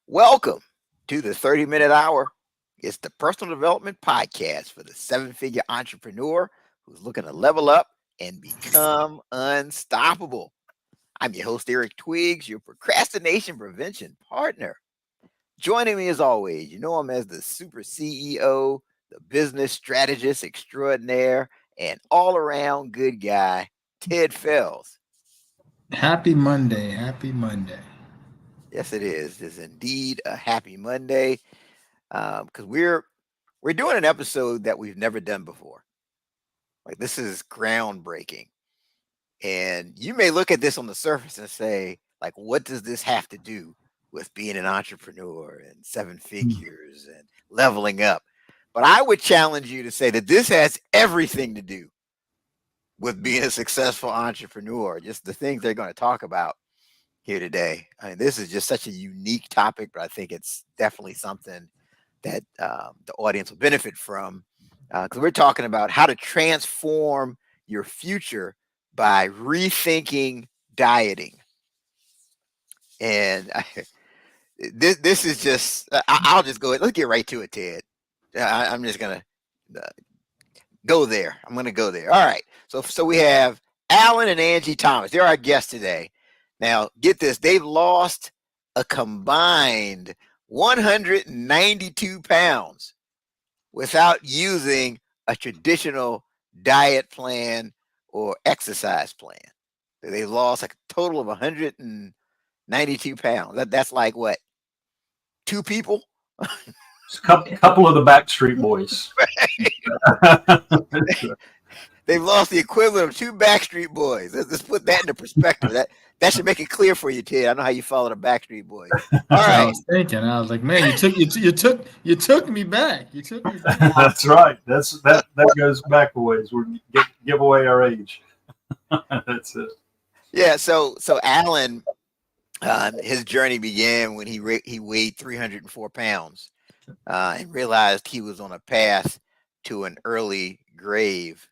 Welcome to the 30-minute hour. It's the personal development podcast for the seven-figure entrepreneur who's looking to level up and become unstoppable. I'm your host, Eric Twiggs, your procrastination prevention partner. Joining me as always, you know him as the super CEO, the business strategist extraordinaire, and all-around good guy, Ted Fells. Happy Monday. Happy Monday. Yes, it is. It's indeed a happy Monday because we're doing an episode that we've never done before. Like this is groundbreaking. And you may look at this on the surface and say, like, what does this have to do with being an entrepreneur and seven figures and leveling up? But I would challenge you to say that this has everything to do with being a successful entrepreneur, just the things they're going to talk about here today. I mean, this is just such a unique topic, but I think it's definitely something that the audience will benefit from because we're talking about how to transform your future by rethinking dieting. And this is just, I'll just go ahead. Let's get right to it, Ted. I'm just going to go there. I'm going to go there. All right. So we have Alan and Angie Thomas. They're our guests today. Now, get this. They've lost a combined 192 pounds without using a traditional diet plan or exercise plan. They lost a total of 192 pounds. That's like what? Two people? It's a couple of the Backstreet Boys. They've lost the equivalent of two Backstreet Boys. Let's put that into perspective. That should make it clear for you, Ted. I know how you follow the Backstreet Boys. All right. I was thinking. I was like, man, you took me back. You took me back. That's right. That goes back a ways. We give away our age. That's it. Yeah. So Alan, his journey began when he weighed 304 pounds and realized he was on a path to an early grave.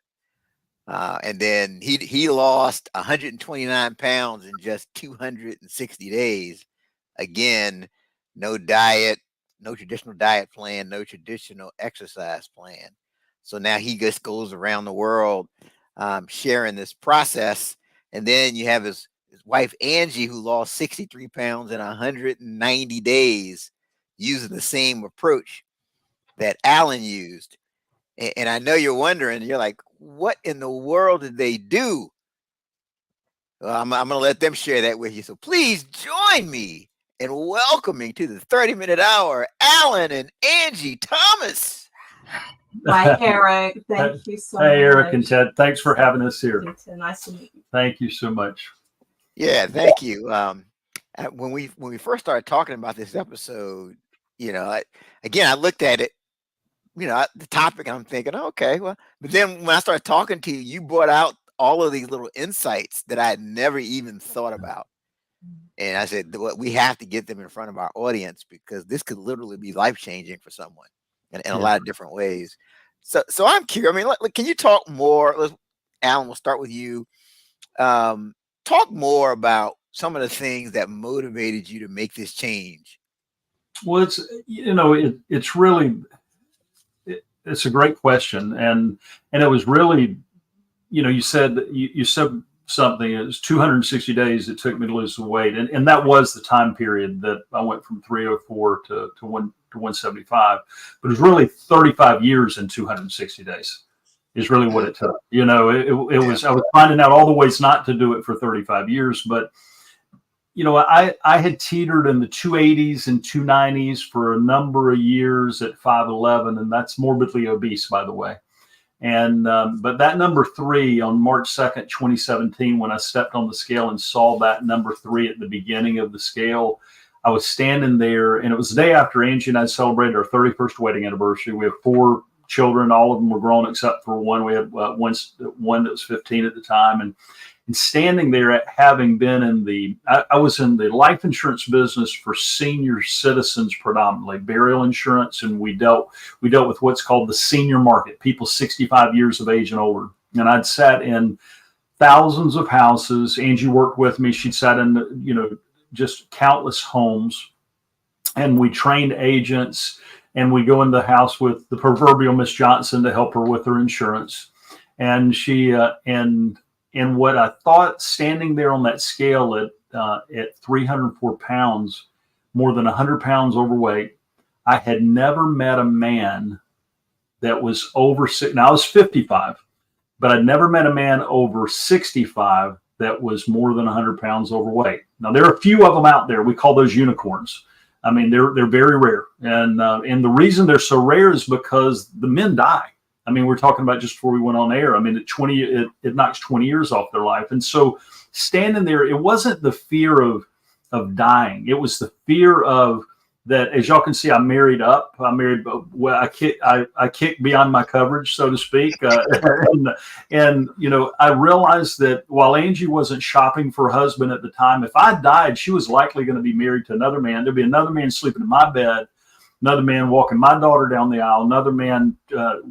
And then he lost 129 pounds in just 260 days. Again, no diet, no traditional diet plan, no traditional exercise plan. So now he just goes around the world sharing this process. And then you have his wife, Angie, who lost 63 pounds in 190 days using the same approach that Alan used. And I know you're wondering, you're like, what in the world did they do? Well, I'm going to let them share that with you. So please join me in welcoming to the 30-minute hour, Alan and Angie Thomas. Hi, Eric. Thank you so much. Hey, Eric and Ted. Thanks for having us here. Nice to meet you. Thank you so much. Yeah, thank you. When we first started talking about this episode, I looked at it, the topic, and I'm thinking, okay, well, but then when I started talking to you, you brought out all of these little insights that I had never even thought about. And I said, well, we have to get them in front of our audience because this could literally be life-changing for someone in a lot of different ways. So I'm curious. I mean, can you talk more? Alan, we'll start with you. Talk more about some of the things that motivated you to make this change. Well, it's really, it's a great question. And it was really, you said something, it was 260 days it took me to lose the weight. And that was the time period that I went from 304 to 175, but it was really 35 years in 260 days is really what it took. It was, I was finding out all the ways not to do it for 35 years, but I had teetered in the 280s and 290s for a number of years at 5'11", and that's morbidly obese, by the way. And but that number 3 on March 2nd, 2017, when I stepped on the scale and saw that number 3 at the beginning of the scale, I was standing there, and it was the day after Angie and I celebrated our 31st wedding anniversary. We have 4 children. All of them were grown except for one. We had one that was 15 at the time. And standing there, having been I was in the life insurance business for senior citizens, predominantly burial insurance, and we dealt with what's called the senior market, people 65 years of age and older. And I'd sat in thousands of houses. Angie worked with me. She'd sat in, just countless homes. and we trained agents, and we go in the house with the proverbial Miss Johnson to help her with her insurance. And she and what I thought, standing there on that scale at 304 pounds, more than 100 pounds overweight, I had never met a man that was over six. Now I was 55, but I'd never met a man over 65 that was more than 100 pounds overweight. Now there are a few of them out there. We call those unicorns. I mean, they're very rare, and the reason they're so rare is because the men die. I mean, we're talking about just before we went on air. I mean, it knocks 20 years off their life, and so standing there, it wasn't the fear of dying. It was the fear of that. As y'all can see, I'm married up. I'm married. Well, I kick beyond my coverage, so to speak. And you know, I realized that while Angie wasn't shopping for a husband at the time, if I died, she was likely going to be married to another man. There'd be another man sleeping in my bed, another man walking my daughter down the aisle, another man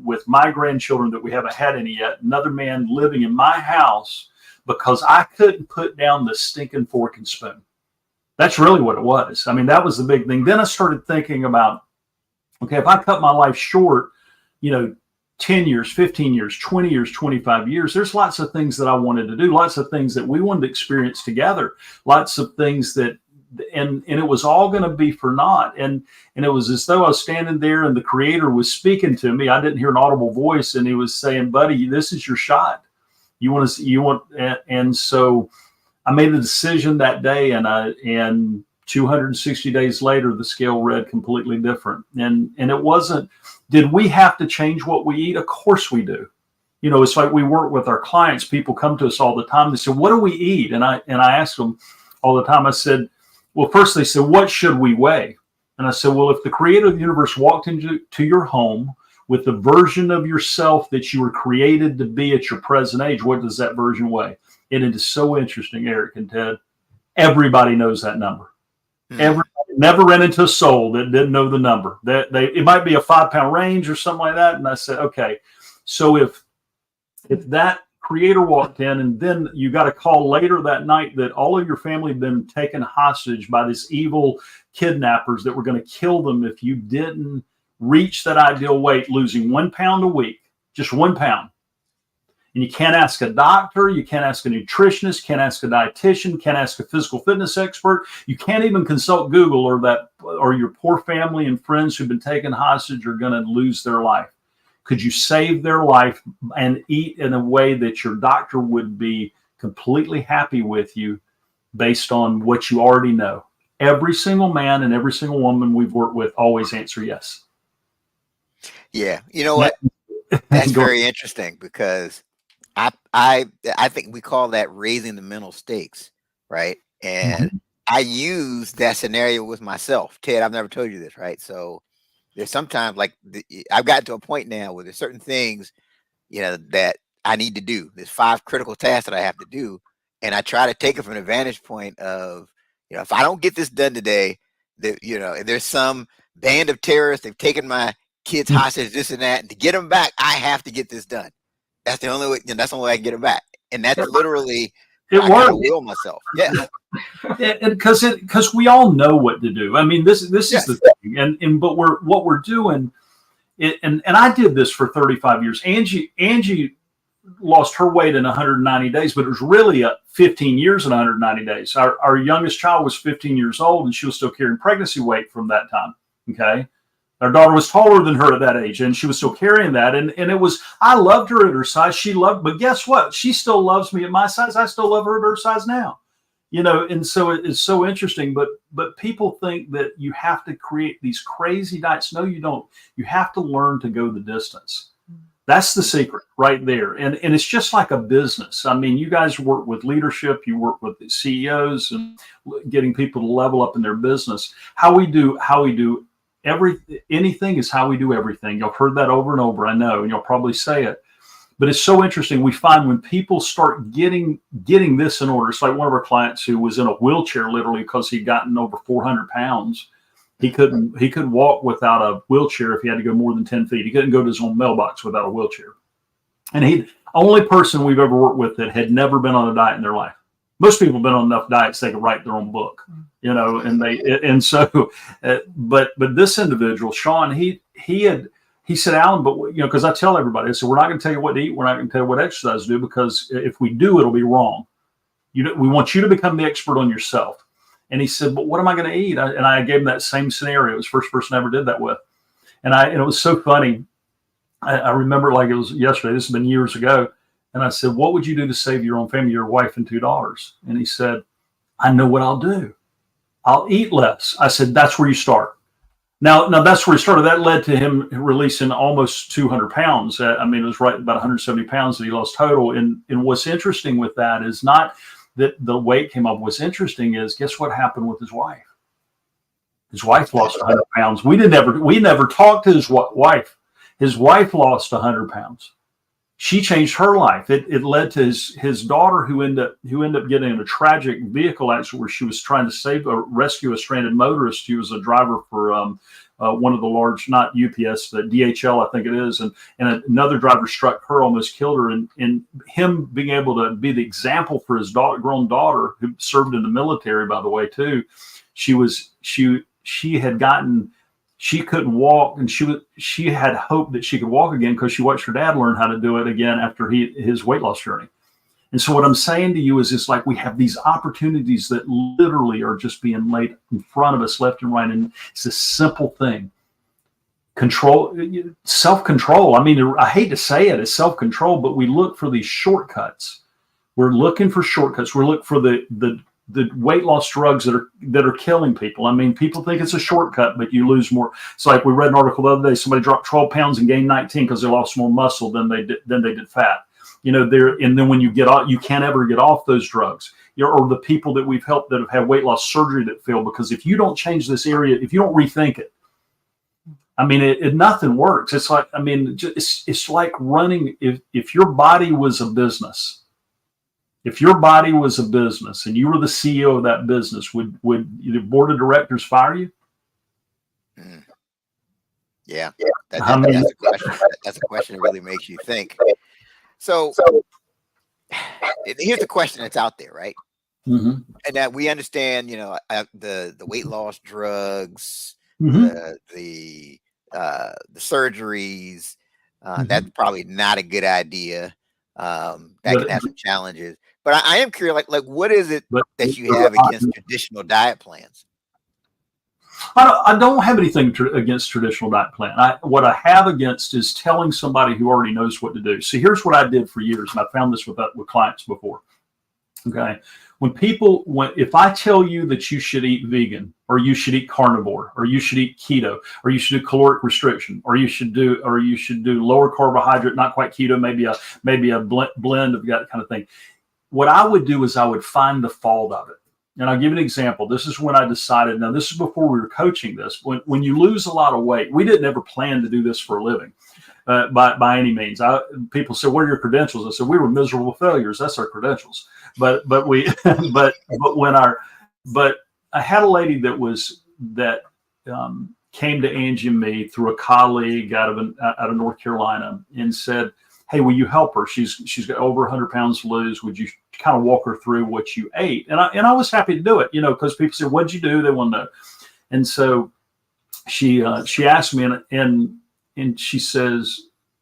with my grandchildren that we haven't had any yet, another man living in my house because I couldn't put down the stinking fork and spoon. That's really what it was. I mean, that was the big thing. Then I started thinking about, okay, if I cut my life short, 10 years, 15 years, 20 years, 25 years, there's lots of things that I wanted to do, lots of things that we wanted to experience together, lots of things that, and it was all going to be for naught. And it was as though I was standing there and the Creator was speaking to me. I didn't hear an audible voice, and he was saying, buddy, this is your shot. And so I made a decision that day, and 260 days later, the scale read completely different. And it wasn't, did we have to change what we eat? Of course we do. It's like we work with our clients. People come to us all the time. They say, what do we eat? And I ask them all the time, I said, well, first they said, what should we weigh? And I said, well, if the Creator of the universe walked into your home with the version of yourself that you were created to be at your present age, what does that version weigh? And it is so interesting, Eric and Ted. Everybody knows that number. Everybody never ran into a soul that didn't know the number. It might be a 5-pound range or something like that. And I said, okay, so if that Creator walked in, and then you got a call later that night that all of your family had been taken hostage by these evil kidnappers that were going to kill them if you didn't reach that ideal weight, losing 1 pound a week, just 1 pound. And you can't ask a doctor, you can't ask a nutritionist, can't ask a dietitian, can't ask a physical fitness expert. You can't even consult Google, or your poor family and friends who've been taken hostage are going to lose their life. Could you save their life and eat in a way that your doctor would be completely happy with you based on what you already know? Every single man and every single woman we've worked with always answer yes. Yeah. You know what? That's very interesting, because I think we call that raising the mental stakes, right? And I use that scenario with myself. Ted, I've never told you this, right? So there's sometimes I've gotten to a point now where there's certain things, that I need to do. There's 5 critical tasks that I have to do. And I try to take it from an vantage point of, if I don't get this done today, if there's some band of terrorists, they've taken my kids hostage, this and that, and to get them back, I have to get this done. That's the only way. That's the only way I can get them back. And that's literally, it works. I will myself. Yeah. Because we all know what to do. I mean, this is the thing. But what we're doing, and I did this for 35 years. Angie lost her weight in 190 days, but it was really 15 years in 190 days. Our youngest child was 15 years old, and she was still carrying pregnancy weight from that time. Okay. Our daughter was taller than her at that age, and she was still carrying that. And it was, I loved her at her size. But guess what? She still loves me at my size. I still love her at her size now. And so it's so interesting. But people think that you have to create these crazy diets. No, you don't. You have to learn to go the distance. That's the secret right there. And it's just like a business. I mean, you guys work with leadership, you work with the CEOs and getting people to level up in their business. How we do anything is how we do everything. You've heard that over and over, I know, and you'll probably say it. But it's so interesting. We find when people start getting this in order, it's like one of our clients who was in a wheelchair literally because he'd gotten over 400 pounds. He couldn't walk without a wheelchair if he had to go more than 10 feet. He couldn't go to his own mailbox without a wheelchair. And only person we've ever worked with that had never been on a diet in their life. Most people have been on enough diets they can write their own book, and so, but this individual, Sean, he said, Alan, but because I tell everybody, I said, we're not going to tell you what to eat, we're not going to tell you what exercise to do, because if we do, it'll be wrong. We want you to become the expert on yourself. And he said, but what am I going to eat? And I gave him that same scenario. It was the first person I ever did that with. And it was so funny. I remember like it was yesterday. This has been years ago. And I said, what would you do to save your own family, your wife and 2 daughters? And he said, I know what I'll do. I'll eat less. I said, that's where you start. Now that's where he started. That led to him releasing almost 200 pounds. I mean, it was right about 170 pounds that he lost total. And what's interesting with that is not that the weight came up. What's interesting is, guess what happened with his wife? His wife lost 100 pounds. We never talked to his wife. His wife lost 100 pounds. She changed her life. It led to his daughter, who ended up getting in a tragic vehicle accident where she was trying to rescue a stranded motorist. She was a driver for one of the large, not UPS, but DHL, I think it is, and another driver struck her, almost killed her. And him being able to be the example for his grown daughter, who served in the military, by the way, too. She couldn't walk, and she had hope that she could walk again because she watched her dad learn how to do it again after his weight loss journey. And so what I'm saying to you is, it's like we have these opportunities that literally are just being laid in front of us left and right. And it's a simple thing. Self-control. I mean, I hate to say it, it's self-control, but we look for these shortcuts. We're looking for shortcuts. We're looking for the weight loss drugs that are killing people. I mean, people think it's a shortcut, but you lose more. It's like we read an article the other day. Somebody dropped 12 pounds and gained 19 because they lost more muscle than they did fat. And then when you get off, you can't ever get off those drugs. Or the people that we've helped that have had weight loss surgery that fail, because if you don't change this area, if you don't rethink it, I mean, nothing works. It's like, I mean, it's like running. If your body was a business. If your body was a business and you were the CEO of that business, would the board of directors fire you? Yeah, that's a question. That's a question that really makes you think. So here's the question that's out there, right? Mm-hmm. And that we understand, the weight loss drugs, Mm-hmm. the surgeries. That's probably not a good idea. That can have some challenges. But I am curious, like what is it that you have against traditional diet plans? I don't have anything against traditional diet plan. What I have against is telling somebody who already knows what to do. See, here's what I did for years, and I found this with clients before. Okay, if I tell you that you should eat vegan, or you should eat carnivore, or you should eat keto, or you should do caloric restriction, or you should do lower carbohydrate, not quite keto, maybe a blend of that kind of thing. What I would do is I would find the fault of it. And I'll give an example. This is when I decided, now this is before we were coaching this, when you lose a lot of weight, we didn't ever plan to do this for a living by any means. People said, what are your credentials? I said, we were miserable failures. That's our credentials. But I had a lady that came to Angie and me through a colleague out of North Carolina and said, hey, will you help her? She's got over 100 pounds to lose. Would you kind of walk her through what you ate? And I was happy to do it, because people say, what'd you do? They want to know. And so she asked me, and she says,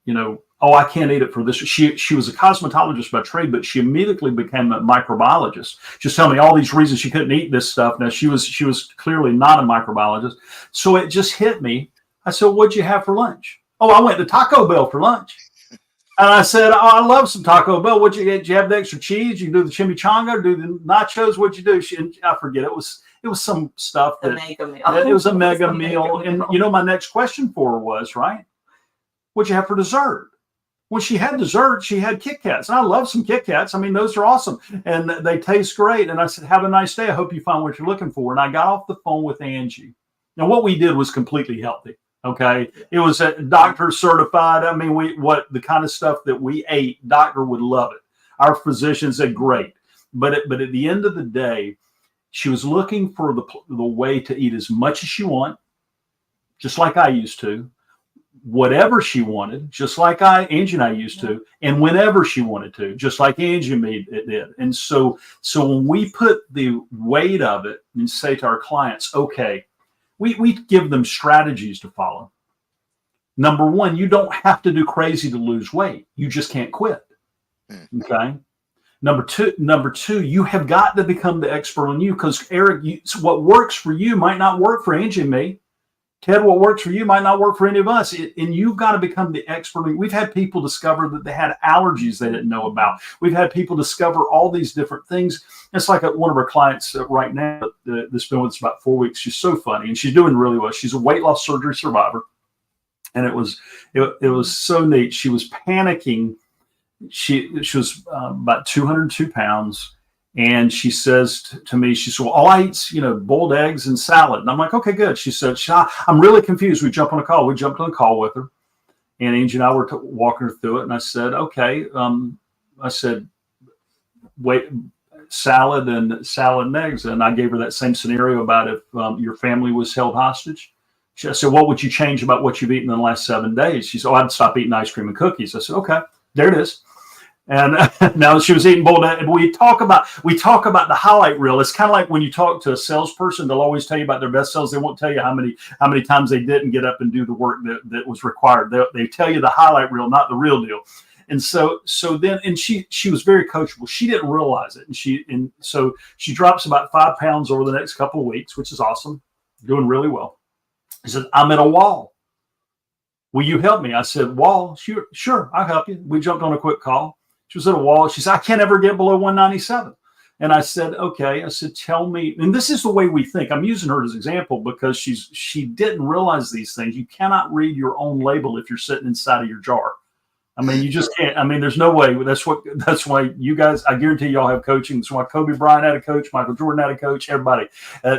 oh, I can't eat it for this. She was a cosmetologist by trade, but she immediately became a microbiologist. She was telling me all these reasons she couldn't eat this stuff. Now she was clearly not a microbiologist. So it just hit me. I said, what'd you have for lunch? Oh, I went to Taco Bell for lunch. And I said, oh, I love some Taco Bell. What'd you get? Did you have the extra cheese? You can do the chimichanga, do the nachos. What'd you do? I forget. It was some stuff. It was a mega meal. And my next question for her was, right, what'd you have for dessert? When she had dessert, she had Kit Kats. And I love some Kit Kats. I mean, those are awesome. And they taste great. And I said, have a nice day. I hope you find what you're looking for. And I got off the phone with Angie. Now, what we did was completely healthy. Okay. It was a doctor certified. I mean, the kind of stuff that we ate, doctor would love it. Our physicians said, great. But at the end of the day, she was looking for the way to eat as much as she want, just like I used to, whatever she wanted, just like Angie and I used to, and whenever she wanted to, just like Angie made it did. And so when we put the weight of it and say to our clients, okay, we give them strategies to follow. Number one, you don't have to do crazy to lose weight. You just can't quit. Okay. Number two, you have got to become the expert on you, because Eric, what works for you might not work for Angie and me. Ted, what works for you might not work for any of us. And you've got to become the expert. We've had people discover that they had allergies they didn't know about. We've had people discover all these different things. It's like one of our clients right now that's been with us about 4 weeks. She's so funny, and she's doing really well. She's a weight loss surgery survivor. And it was so neat. She was panicking. She was about 202 pounds. And she says to me, she said, well, all I eat's, boiled eggs and salad. And I'm like, okay, good. She said, I'm really confused. We jumped on a call. We jumped on a call with her. And Angie and I were walking her through it. And I said, okay. I said, wait, salad and eggs. And I gave her that same scenario about if your family was held hostage. I said, what would you change about what you've eaten in the last 7 days? She said, I'd stop eating ice cream and cookies. I said, okay, there it is. And now she was eating boiled eggs. We talk about the highlight reel. It's kind of like when you talk to a salesperson, they'll always tell you about their best sales. They won't tell you how many times they didn't get up and do the work that was required. They tell you the highlight reel, not the real deal. And so then, and she was very coachable. She didn't realize it. And so she drops about 5 pounds over the next couple of weeks, which is awesome, doing really well. She said, I'm at a wall. Will you help me? I said, wall? Sure, I'll help you. We jumped on a quick call. She was at a wall. She said, I can't ever get below 197. And I said, okay. I said, tell me. And this is the way we think. I'm using her as an example because she didn't realize these things. You cannot read your own label if you're sitting inside of your jar. I mean, you just can't. I mean, there's no way. That's why you guys, I guarantee y'all have coaching. That's why Kobe Bryant had a coach, Michael Jordan had a coach. Everybody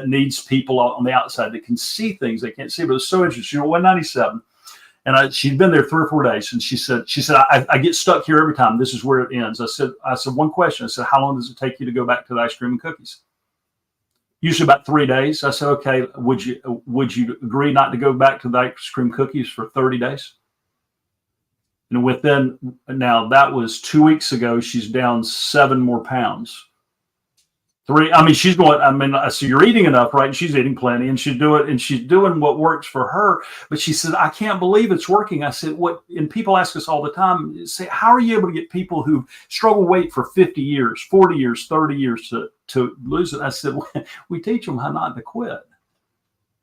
needs people on the outside that can see things they can't see. But it's so interesting. 197. And she'd been there 3 or 4 days. And she said, I get stuck here every time. This is where it ends. I said, one question. I said, how long does it take you to go back to the ice cream and cookies? Usually about 3 days. I said, okay, would you agree not to go back to the ice cream cookies for 30 days? And now that was 2 weeks ago, she's down 7 more pounds. She's going, so you're eating enough, right? And she's eating plenty and she's doing what works for her. But she said, I can't believe it's working. I said, what? And people ask us all the time, say, how are you able to get people who struggle weight for 50 years, 40 years, 30 years to lose it? I said, we teach them how not to quit.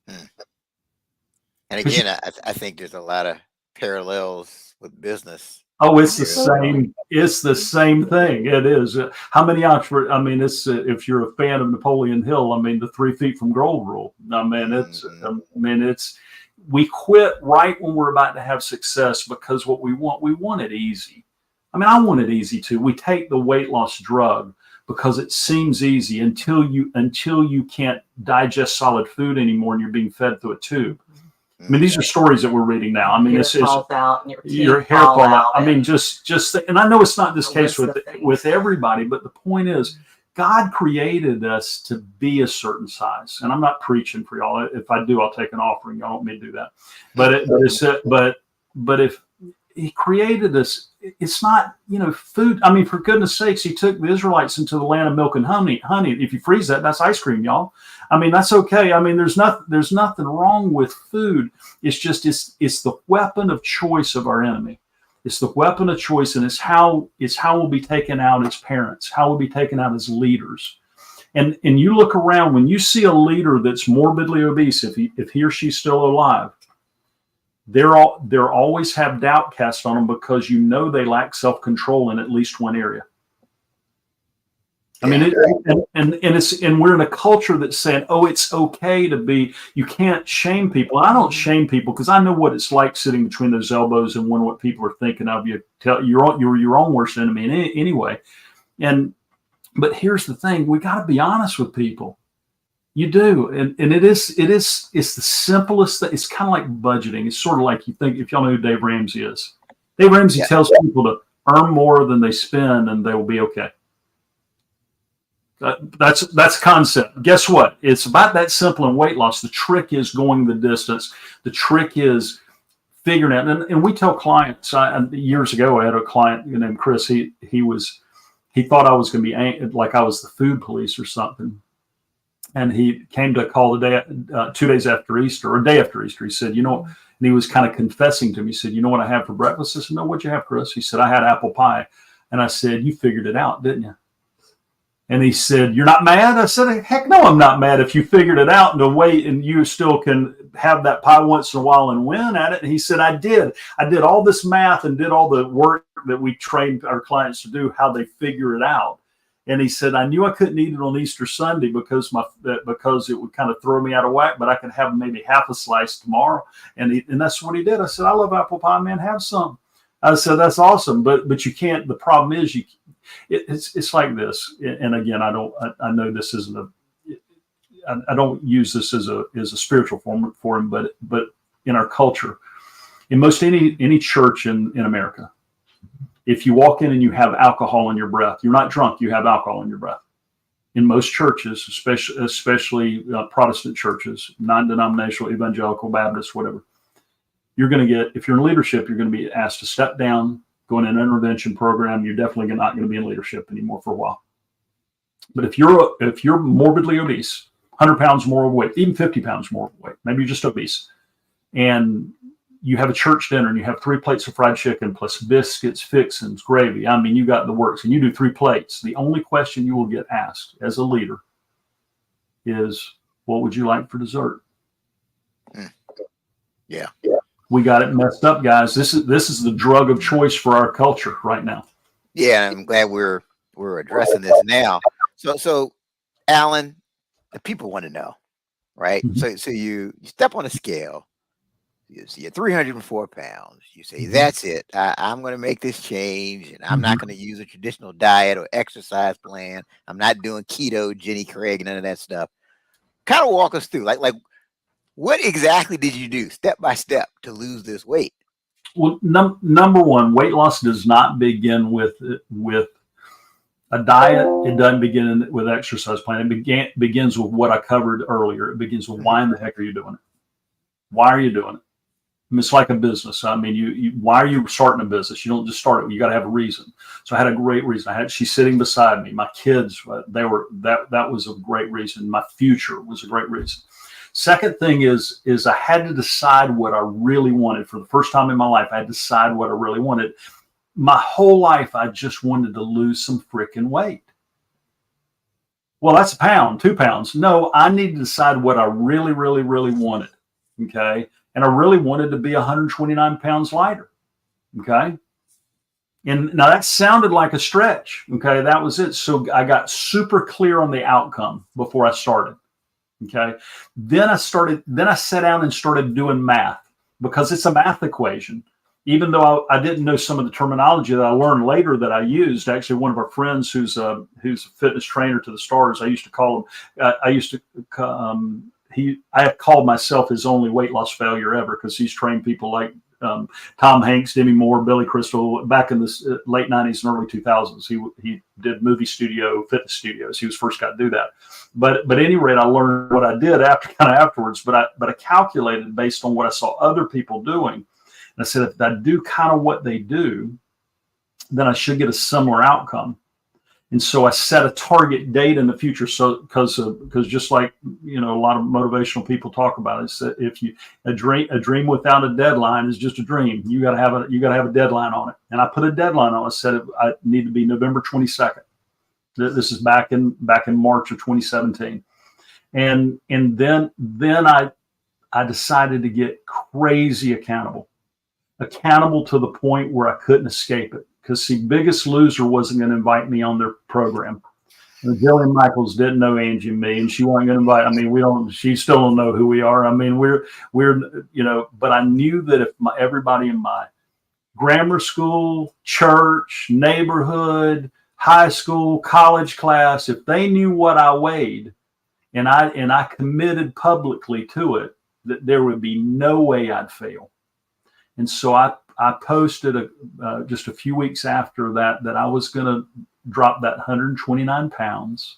And again, I think there's a lot of parallels with business. Oh, it's the same. It's the same thing. It is. How many entrepreneurs? If you're a fan of Napoleon Hill, the 3 feet from gold rule. We quit right when we're about to have success because what we want it easy. I want it easy too. We take the weight loss drug because it seems easy until you can't digest solid food anymore and you're being fed through a tube. These are stories that we're reading now. Your hair falls out and your hair fall out. And I know it's not this case with everybody, but the point is, God created us to be a certain size. And I'm not preaching for y'all. If I do, I'll take an offering. Y'all want me to do that. But if He created us, it's not food. For goodness sakes, He took the Israelites into the land of milk and honey. If you freeze that's ice cream, y'all. That's okay. There's nothing wrong with food. It's just it's the weapon of choice of our enemy. It's the weapon of choice, and it's how we'll be taken out as parents, how we'll be taken out as leaders. And you look around, when you see a leader that's morbidly obese, if he or she's still alive, they're always have doubt cast on them because they lack self-control in at least one area. And we're in a culture that's saying, oh, it's okay to be, you can't shame people. I don't shame people because I know what it's like sitting between those elbows and wondering what people are thinking of you. You're your own worst enemy anyway. But here's the thing, we got to be honest with people. You do. And it's the simplest thing. It's kind of like budgeting. It's sort of like, you think, if y'all know who Dave Ramsey is. Dave Ramsey tells people to earn more than they spend and they will be okay. That's concept. Guess what? It's about that simple in weight loss. The trick is going the distance. The trick is figuring out, and we tell clients, years ago, I had a client named Chris, he thought I was going to be like I was the food police or something. And he came to call the day, 2 days after Easter, or a day after Easter. He said, you know, and he was kind of confessing to me. He said, you know what I had for breakfast? I said, no, what'd you have, Chris? He said, I had apple pie. And I said, you figured it out, didn't you? And he said, you're not mad? I said, heck no, I'm not mad if you figured it out in a way and you still can have that pie once in a while and win at it. And he said, I did all this math and did all the work that we trained our clients to do, how they figure it out. And he said, I knew I couldn't eat it on Easter Sunday because it would kind of throw me out of whack, but I could have maybe half a slice tomorrow. And that's what he did. I said, I love apple pie, man. Have some. I said, that's awesome. But you can't, the problem is it's like this. And again, I know this isn't I don't use this as a spiritual form, but in our culture, in most any church in America, if you walk in and you have alcohol in your breath, you're not drunk, you have alcohol in your breath. In most churches, especially Protestant churches, non-denominational, evangelical, Baptist, whatever, you're going to get, if you're in leadership, you're going to be asked to step down, go in an intervention program. You're definitely not going to be in leadership anymore for a while. But if you're morbidly obese, 100 pounds more of weight, even 50 pounds more of weight, maybe you're just obese, and you have a church dinner and you have 3 plates of fried chicken plus biscuits, fixins, gravy. I mean, you got the works, and you do 3 plates. The only question you will get asked as a leader is, what would you like for dessert? Yeah. We got it messed up, guys. This is the drug of choice for our culture right now. Yeah, I'm glad we're addressing this now. So Alan, the people want to know, right? Mm-hmm. So you step on a scale, you see you're 304 pounds. You say, Mm-hmm. that's it. I'm going to make this change, and I'm not Mm-hmm. going to use a traditional diet or exercise plan. I'm not doing keto, Jenny Craig, none of that stuff. Kind of walk us through, like what exactly did you do step by step to lose this weight? Well, number one, weight loss does not begin with a diet. It doesn't begin with exercise plan. It begins with what I covered earlier. It begins with, why in the heck are you doing it? Why are you doing it? I mean, it's like a business. I mean, why are you starting a business? You don't just start it. You got to have a reason. So I had a great reason. She's sitting beside me. My kids, that was a great reason. My future was a great reason. Second thing is I had to decide what I really wanted. For the first time in my life, I had to decide what I really wanted. My whole life, I just wanted to lose some freaking weight. Well, that's a pound, 2 pounds. No, I need to decide what I really, really, really wanted. Okay. And I really wanted to be 129 pounds lighter. Okay. And now that sounded like a stretch. Okay. That was it. So I got super clear on the outcome before I started. Okay. Then I sat down and started doing math, because it's a math equation. Even though I didn't know some of the terminology that I learned later that I used. Actually, one of our friends who's a fitness trainer to the stars, I used to call him, I have called myself his only weight loss failure ever, because he's trained people like Tom Hanks, Demi Moore, Billy Crystal back in the late 90s and early 2000s. He did movie studio, fitness studios. He was first guy to do that. But at any rate, I learned what I did afterwards. But I calculated based on what I saw other people doing. And I said, if I do kind of what they do, then I should get a similar outcome. And so I set a target date in the future. So because just like, a lot of motivational people talk about it, that if a dream without a deadline is just a dream. You got to have a deadline on it. And I put a deadline on it. I said I need to be November 22nd. This is back in March of 2017. And then I decided to get crazy accountable to the point where I couldn't escape it. Because see, Biggest Loser wasn't going to invite me on their program. Jillian Michaels didn't know Angie and me, and she wasn't going to invite. I mean, she still don't know who we are. I mean, we're but I knew that if everybody in my grammar school, church, neighborhood, high school, college class, if they knew what I weighed, and I committed publicly to it, that there would be no way I'd fail. And so I posted just a few weeks after that I was going to drop that 129 pounds,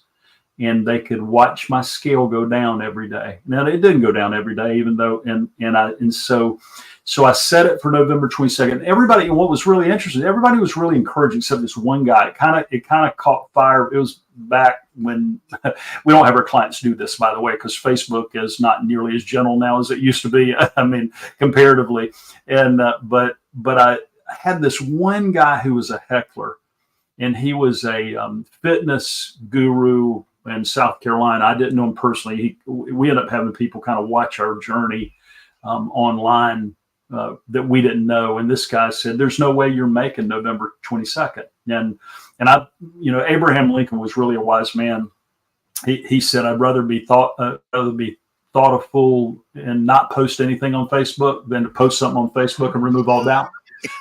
and they could watch my scale go down every day. Now it didn't go down every day, even though, so So I set it for November 22nd. Everybody, what was really interesting, everybody was really encouraging, except this one guy. It kind of caught fire. It was back when we don't have our clients do this, by the way, because Facebook is not nearly as gentle now as it used to be. I mean, comparatively. And but I had this one guy who was a heckler, and he was a fitness guru in South Carolina. I didn't know him personally. We ended up having people kind of watch our journey online that we didn't know. And this guy said, "There's no way you're making November 22nd." And I, Abraham Lincoln was really a wise man. He said, "I'd rather be thought a fool and not post anything on Facebook than to post something on Facebook and remove all doubt."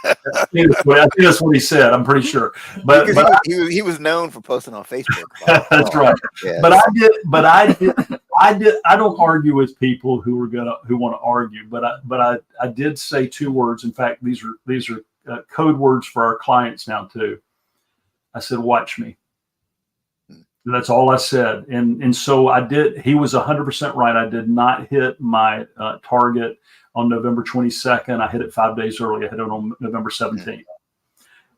I think that's what he said. I'm pretty sure. But he was known for posting on Facebook. That's right. Yeah. But I don't argue with people who want to argue. But I did say two words. In fact, these are code words for our clients now too. I said, "Watch me." That's all I said. And so I did. He was 100% right. I did not hit my target on November 22nd. I hit it 5 days early. I hit it on November 17th.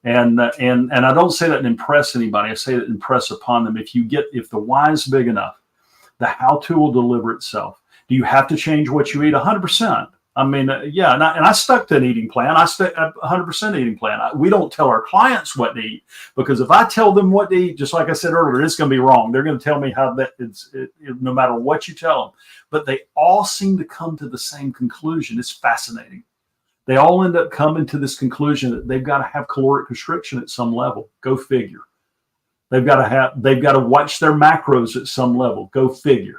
And I don't say that to impress anybody. I say that to impress upon them. If the why is big enough, the how-to will deliver itself. Do you have to change what you eat? 100%. I mean, yeah, and I stuck to an eating plan. I stuck 100% eating plan. We don't tell our clients what to eat, because if I tell them what to eat, just like I said earlier, it's going to be wrong. They're going to tell me how that no matter what you tell them. But they all seem to come to the same conclusion. It's fascinating. They all end up coming to this conclusion that they've got to have caloric restriction at some level. Go figure. They've got to watch their macros at some level. Go figure.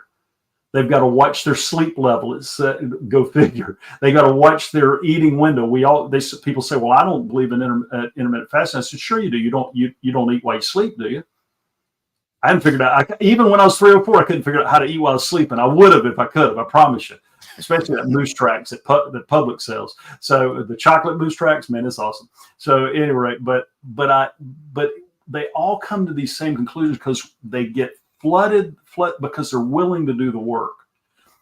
They've got to watch their sleep level. Go figure. They got to watch their eating window. People say, "Well, I don't believe in intermittent fasting." I said, "Sure you do. You don't eat while you sleep, do you?" I hadn't figured out. Even when I was 3 or 4, I couldn't figure out how to eat while I was sleeping. I would have if I could have. I promise you. Especially at Moose Tracks that Public sells. So the chocolate Moose Tracks, man, it's awesome. So anyway, but they all come to these same conclusions because they get flooded because they're willing to do the work,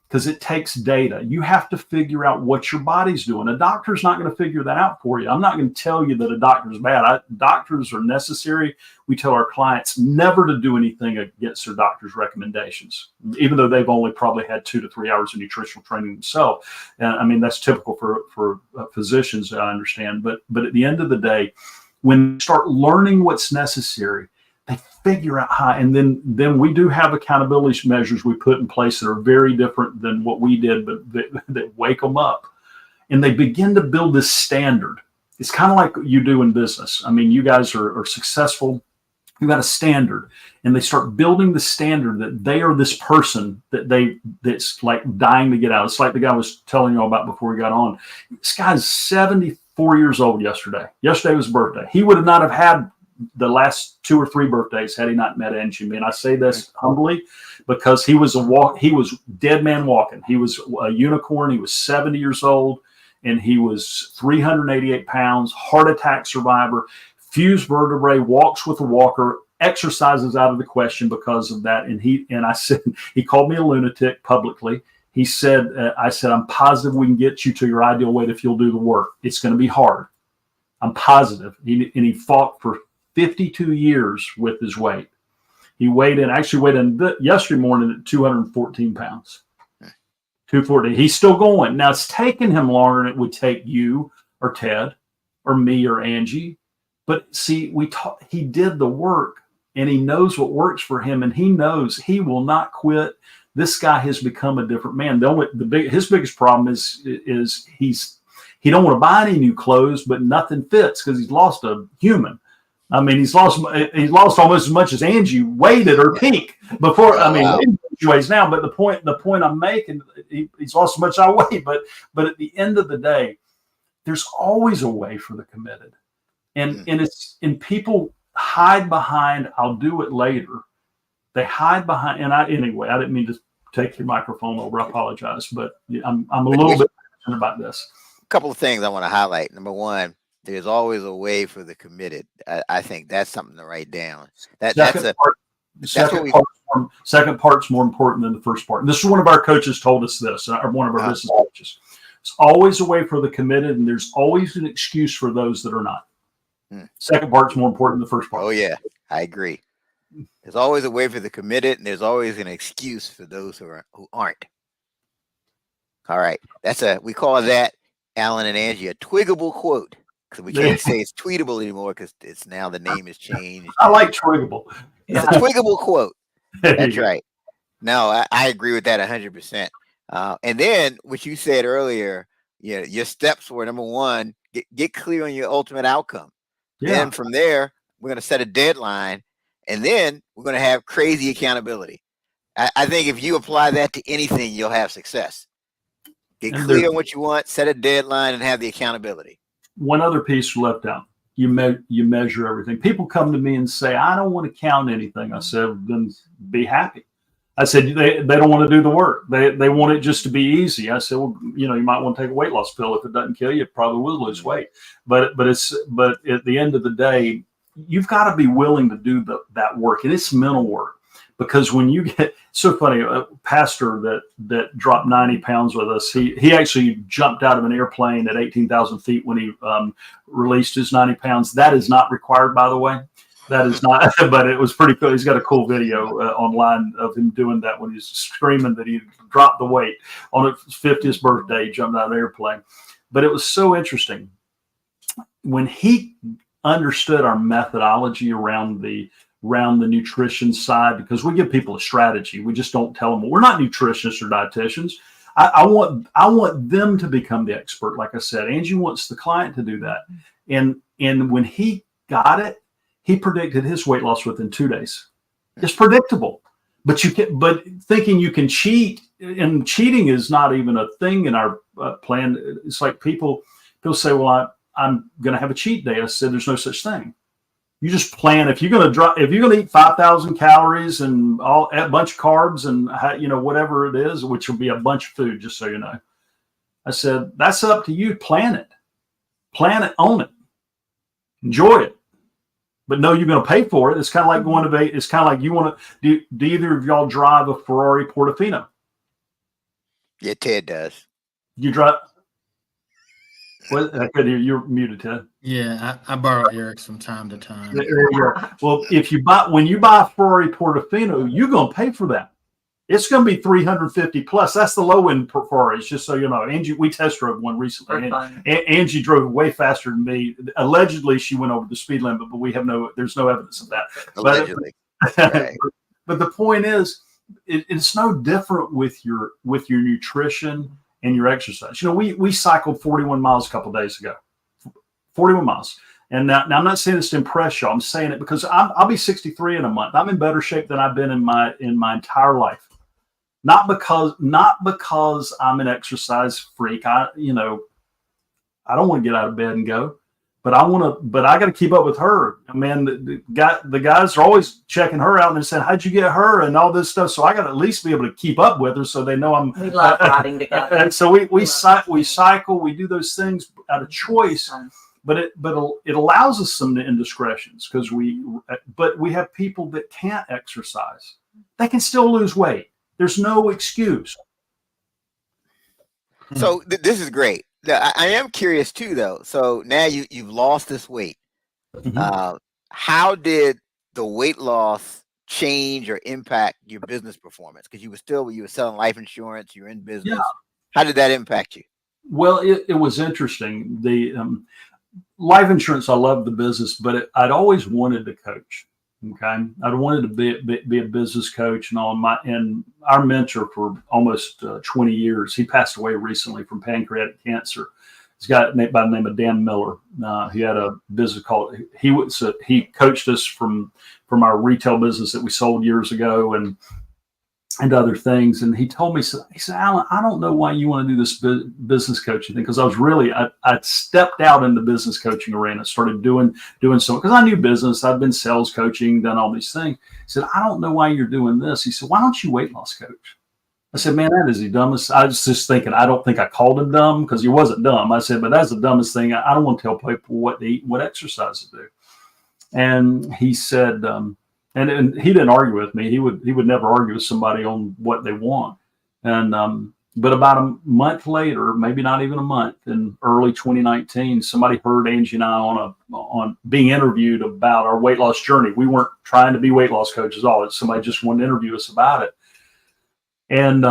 because it takes data. You have to figure out what your body's doing. A doctor's not going to figure that out for you. I'm not going to tell you that a doctor is bad. Doctors are necessary. We tell our clients never to do anything against their doctor's recommendations, even though they've only probably had 2 to 3 hours of nutritional training themselves. And I mean, that's typical for physicians, I understand. But at the end of the day, when you start learning what's necessary, they figure out how, and then we do have accountability measures we put in place that are very different than what we did, but that wake them up, and they begin to build this standard. It's kind of like you do in business. I mean, you guys are successful. You've got a standard, and they start building the standard that they are this person that's like dying to get out. It's like the guy I was telling you all about before we got on. This guy's 74 years old yesterday. Yesterday was his birthday. He would not have had the last 2 or 3 birthdays had he not met Angie. And I say this humbly because he was dead man walking. He was a unicorn. He was 70 years old, and he was 388 pounds, heart attack survivor, fused vertebrae, walks with a walker, exercises out of the question because of that. And I said, he called me a lunatic publicly. He said, I said, "I'm positive we can get you to your ideal weight if you'll do the work. It's going to be hard. I'm positive." And he fought for 52 years with his weight. He weighed in yesterday morning at 214 pounds. 214. He's still going. Now, it's taken him longer than it would take you or Ted or me or Angie. But see, he did the work, and he knows what works for him, and he knows he will not quit. This guy has become a different man. His biggest problem is he don't want to buy any new clothes, but nothing fits because he's lost a human. I mean, he's lost almost as much as Angie weighed at her peak before. I mean, he weighs now, but the point I'm making, he's lost as much as I weigh. But at the end of the day, there's always a way for the committed, and people hide behind, "I'll do it later." They hide behind, and I didn't mean to take your microphone over. I apologize, but I'm a little bit concerned about this. A couple of things I want to highlight. Number one, there's always a way for the committed. I think that's something to write down. Second part's more important than the first part. And this is one of our coaches told us this, or one of our business coaches. It's always a way for the committed, and there's always an excuse for those that are not. Second part's more important than the first part. Oh yeah, I agree. There's always a way for the committed, and there's always an excuse for those who aren't. All right, we call that, Alan and Angie, a twiggable quote, because we can't say it's tweetable anymore because it's now the name has changed. I like twiggable. It's a twiggable quote. That's right. No, I agree with that 100%. And then what you said earlier, your steps were, number one, get clear on your ultimate outcome. Yeah. Then from there, we're going to set a deadline, and then we're going to have crazy accountability. I think if you apply that to anything, you'll have success. Get clear on what you want, set a deadline, and have the accountability. One other piece left out. You measure everything. People come to me and say, I don't want to count anything. I said, then be happy. I said, they don't want to do the work. They want it just to be easy. I said, well, you might want to take a weight loss pill. If it doesn't kill you, it probably will lose weight. But at the end of the day, you've got to be willing to do that work. And it's mental work. Because when you get, so funny, a pastor that dropped 90 pounds with us, he actually jumped out of an airplane at 18,000 feet when he released his 90 pounds. That is not required, by the way. That is not, but it was pretty cool. He's got a cool video online of him doing that when he's screaming that he dropped the weight on his 50th birthday, he jumped out of an airplane. But it was so interesting. When he understood our methodology around the nutrition side, because we give people a strategy. We just don't tell them, well, we're not nutritionists or dietitians. I want them to become the expert. Like I said, Angie wants the client to do that. And when he got it, he predicted his weight loss within 2 days. It's predictable, but thinking you can cheat, and cheating is not even a thing in our plan. It's like people say, well, I'm going to have a cheat day. I said, there's no such thing. You just plan. If you're going to eat 5,000 calories and a bunch of carbs and whatever it is, which will be a bunch of food, just so you know. I said, that's up to you. Plan it, own it, enjoy it. But no, you're going to pay for it. It's kind of like going to Vegas. It's kind of like you want to. Do either of y'all drive a Ferrari Portofino? Yeah, Ted does. You drive. What? You're muted, Ted. Yeah, I borrow Eric's from time to time. There you go. Well, when you buy a Ferrari Portofino, you're going to pay for that. It's going to be 350 plus. That's the low end Ferraris, just so you know. Angie, we test drove one recently. Angie drove way faster than me. Allegedly, she went over the speed limit, but there's no evidence of that. Allegedly. But the point is, it's no different with your nutrition and your exercise. We cycled 41 miles a couple of days ago. 41 miles. And now I'm not saying this to impress y'all. I'm saying it because I'll be 63 in a month. I'm in better shape than I've been in my entire life. Not because I'm an exercise freak. I don't want to get out of bed and go, but I got to keep up with her. Man, the guys are always checking her out and they're saying, how'd you get her? And all this stuff. So I got to at least be able to keep up with her so they know I'm. We love riding together. And so we cycle, we do those things out of choice. But it allows us some indiscretions because we have people that can't exercise. They can still lose weight. There's no excuse. So this is great. I am curious too, though. So now you've lost this weight. Mm-hmm. How did the weight loss change or impact your business performance? Because you were selling life insurance. You're in business. Yeah. How did that impact you? Well, it was interesting. The life insurance, I loved the business, but I'd always wanted to coach. Okay, I'd wanted to be a business coach, and our mentor for almost 20 years. He passed away recently from pancreatic cancer. He's got by the name of Dan Miller. He had a business called. He coached us from our retail business that we sold years ago, and other things. And he told me, he said, Alan, I don't know why you want to do this business coaching thing. Because I was I stepped out in the business coaching arena, started doing some, because I knew business. I'd been sales coaching, done all these things. He said, I don't know why you're doing this. He said, why don't you weight loss coach? I said, man, that is the dumbest. I was just thinking, I don't think I called him dumb because he wasn't dumb. I said, but that's the dumbest thing. I don't want to tell people what to eat, what exercise to do. And he said, and he didn't argue with me. He would never argue with somebody on what they want. And But about a month later, maybe not even a month, in early 2019, somebody heard Angie and I on being interviewed about our weight loss journey. We weren't trying to be weight loss coaches at all. Somebody just wanted to interview us about it. And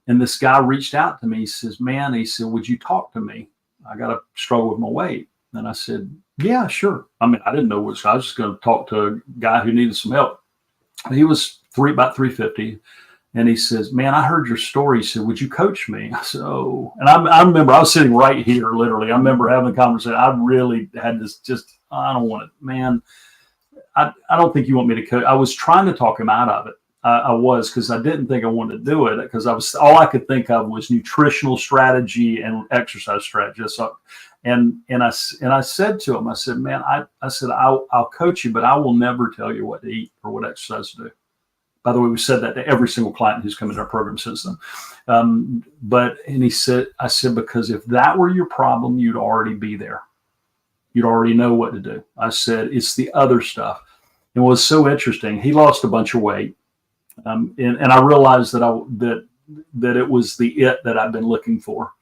this guy reached out to me. He says, "Man," he said, "would you talk to me? I got to struggle with my weight." And I said, "Yeah, sure." I mean, I didn't know what, I was just going to talk to a guy who needed some help. He was about 350. And he says, "Man, I heard your story." He said, "Would you coach me?" I said, "Oh." And I remember I was sitting right here, literally. I remember having a conversation. I really had this I don't want it, man. I don't think you want me to coach. I was trying to talk him out of it. I was, because I didn't think I wanted to do it, because all I could think of was nutritional strategy and exercise strategy. So, and I said to him, I said, "Man, I said, I'll coach you, but I will never tell you what to eat or what exercise to do." By the way, we said that to every single client who's come into our program since then. And he said, I said, "Because if that were your problem, you'd already be there. You'd already know what to do." I said, "It's the other stuff." And it was so interesting. He lost a bunch of weight. And I realized that it was the it that I've been looking for.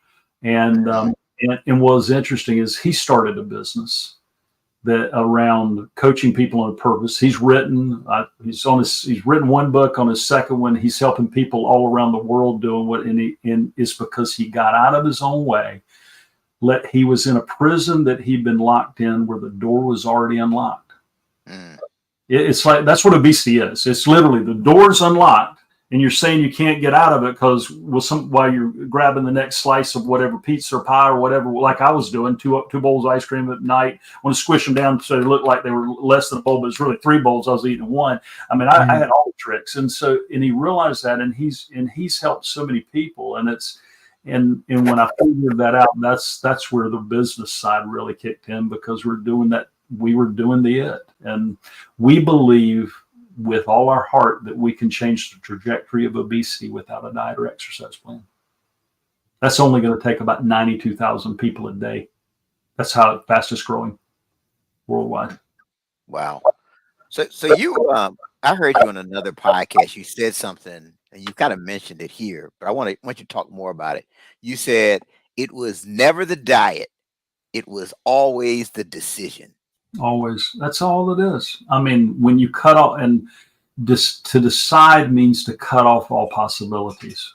And what was interesting is he started a business that around coaching people on purpose. He's written one book. On his second one, he's helping people all around the world doing what, and it's because he got out of his own way. He was in a prison that he'd been locked in, where the door was already unlocked. It's like, that's what obesity is. It's literally the door's unlocked, and you're saying you can't get out of it because while you're grabbing the next slice of whatever pizza or pie or whatever, like I was doing, two bowls of ice cream at night. I want to squish them down so they looked like they were less than a bowl, but it's really 3 bowls. I was eating one. I mean, I had all the tricks, and he realized that, and he's helped so many people, and when I figured that out, that's where the business side really kicked in, because we were doing the it, and we believe with all our heart that we can change the trajectory of obesity without a diet or exercise plan. That's only going to take about 92,000 people a day. That's how fastest growing worldwide. Wow. So you, I heard you on another podcast. You said something, and you kind of mentioned it here, but I want you to talk more about it. You said it was never the diet; it was always the decision. Always. That's all it is. I mean, when you cut off, and to decide means to cut off all possibilities.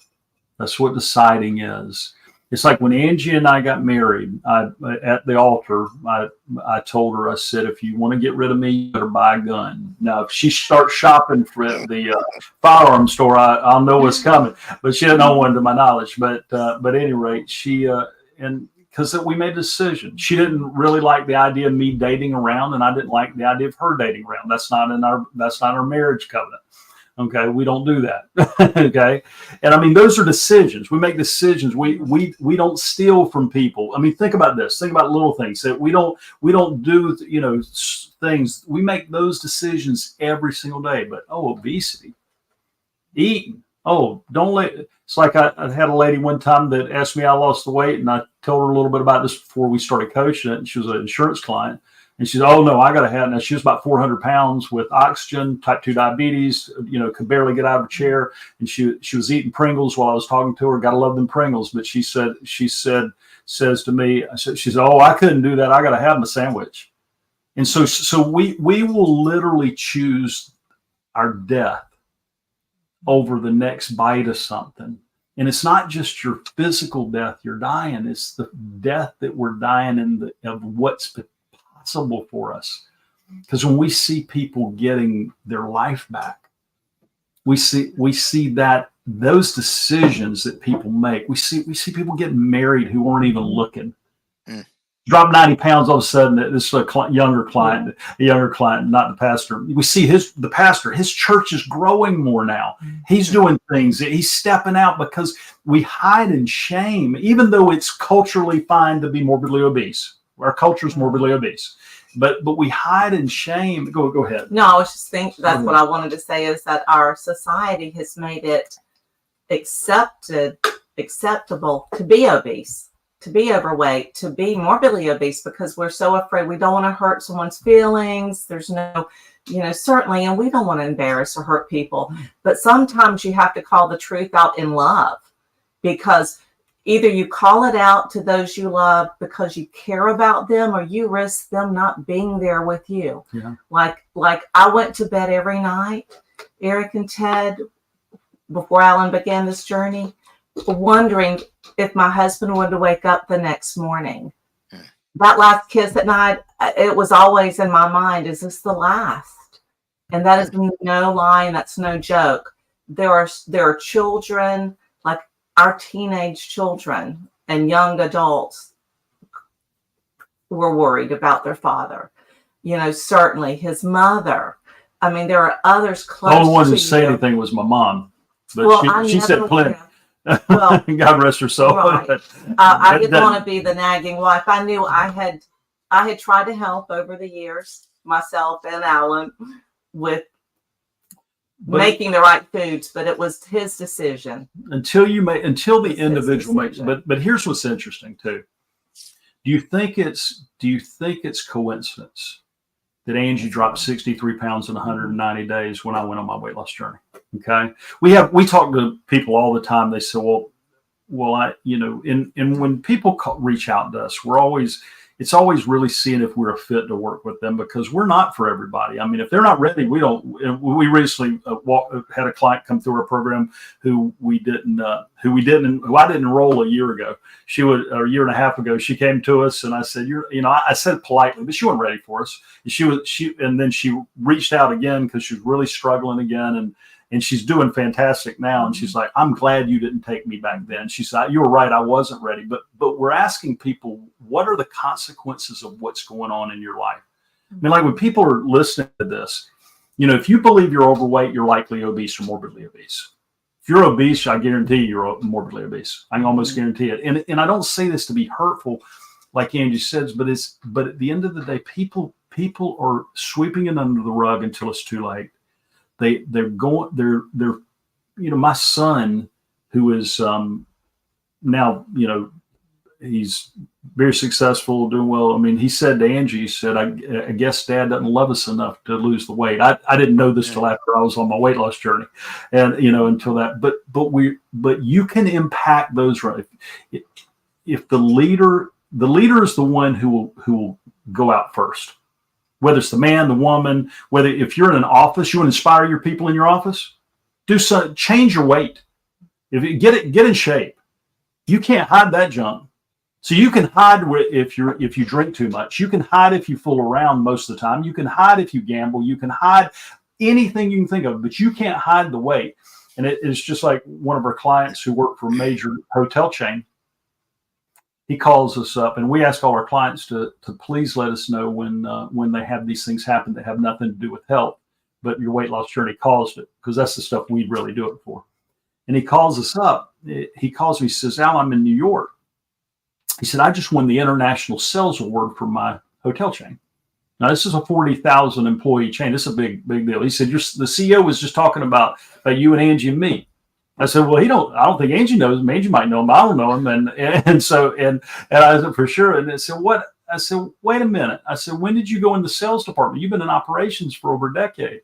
That's what deciding is. It's like when Angie and I got married, at the altar, I told her, I said, "If you want to get rid of me, you better buy a gun." Now, if she starts shopping for the firearm store, I'll know what's coming. But she didn't know one to my knowledge. But at any rate, because we made a decision. She didn't really like the idea of me dating around, and I didn't like the idea of her dating around. That's not our marriage covenant. Okay, we don't do that. Okay, and I mean, those are decisions. We make decisions. We don't steal from people. I mean, think about this. Think about little things that we don't do. Things. We make those decisions every single day. But obesity, eating. It's like I had a lady one time that asked me, I lost the weight, and I told her a little bit about this before we started coaching it. And she was an insurance client, and she said, "Oh no, I got to have it." Now she was about 400 pounds with oxygen, type 2 diabetes, could barely get out of a chair. And she was eating Pringles while I was talking to her. Gotta love them Pringles. But she says to me, she said, "Oh, I couldn't do that. I got to have my sandwich." And so we will literally choose our death over the next bite of something. And it's not just your physical death you're dying, it's the death that we're dying of what's possible for us. Because when we see people getting their life back, we see that those decisions that people make, we see people getting married who weren't even looking. Drop 90 pounds, all of a sudden, this is a younger client, not the pastor. We see the pastor, his church is growing more now. He's doing things, he's stepping out, because we hide in shame, even though it's culturally fine to be morbidly obese. Our culture is morbidly obese, but we hide in shame. Go ahead. No, I was just thinking, that's what I wanted to say, is that our society has made it acceptable to be obese, to be overweight, to be morbidly obese, because we're so afraid. We don't want to hurt someone's feelings. There's no, certainly, and we don't want to embarrass or hurt people. But sometimes you have to call the truth out in love. because either you call it out to those you love because you care about them, or you risk them not being there with you. Yeah. Like I went to bed every night, Eric and Ted, before Alan began this journey, wondering if my husband would wake up the next morning. That last kiss at night, it was always in my mind, is this the last? And that is no lie, and that's no joke. There are children, like our teenage children and young adults, were worried about their father. You know, certainly his mother. I mean, there are others close to you. The only one who said anything was my mom, but Well, she said plenty. Well, God rest her soul. right. I didn't want to be the nagging wife. I knew I had tried to help over the years, myself and Alan, with making the right foods, but it was his decision. His Until the individual makes. decision. But here's what's interesting too. Do you think it's coincidence that Angie dropped 63 pounds in 190 days when I went on my weight loss journey? Okay. We talk to people all the time. They say, well, and when people reach out to us, it's always really seeing if we're a fit to work with them, because we're not for everybody. I mean, if they're not ready, we don't. We recently had a client come through our program who I didn't enroll a year ago. Or a year and a half ago, she came to us and I said, I said politely, but she wasn't ready for us. And then she reached out again because she was really struggling again. And she's doing fantastic now. And she's like, I'm glad you didn't take me back then. She said, you were right, I wasn't ready. But we're asking people, what are the consequences of what's going on in your life? I mean, like when people are listening to this, if you believe you're overweight, you're likely obese or morbidly obese. If you're obese, I guarantee you're morbidly obese. I can almost guarantee it. And I don't say this to be hurtful, like Angie says, but at the end of the day, people are sweeping it under the rug until it's too late. They're my son, who is now, he's very successful, doing well. I mean, he said to Angie, he said, I guess Dad doesn't love us enough to lose the weight. I didn't know this till after I was on my weight loss journey. And, until that, but you can impact those. Right. If the leader is the one who will go out first. Whether it's the man, the woman, if you're in an office, you want to inspire your people in your office, change your weight. If you get in shape, you can't hide that junk. So you can hide if you drink too much. You can hide if you fool around most of the time. You can hide if you gamble. You can hide anything you can think of, but you can't hide the weight. And it's just like one of our clients who worked for a major hotel chain. He calls us up, and we ask all our clients to please let us know when they have these things happen that have nothing to do with health, but your weight loss journey caused it, because that's the stuff we really do it for. And he calls us up. He calls me. He says, "Al, I'm in New York." He said, "I just won the International Sales Award for my hotel chain." Now, this is a 40,000 employee chain. This is a big deal. He said, the CEO was just talking about you and Angie and me. I said, well, I don't think Angie knows him. Angie might know him. I don't know him. And I said, for sure. And I said, what? I said, wait a minute. I said, when did you go in the sales department? You've been in operations for over a decade.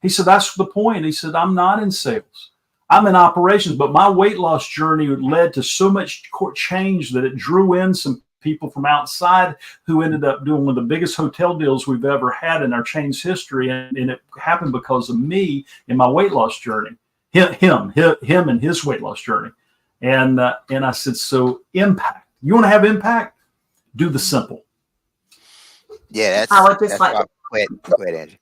He said, that's the point. He said, I'm not in sales. I'm in operations, but my weight loss journey led to so much change that it drew in some people from outside who ended up doing one of the biggest hotel deals we've ever had in our chain's history. And it happened because of me in my weight loss journey. Him and his weight loss journey. And I said, so impact. You want to have impact? Do the simple. Yeah, I would just like go ahead, Angie.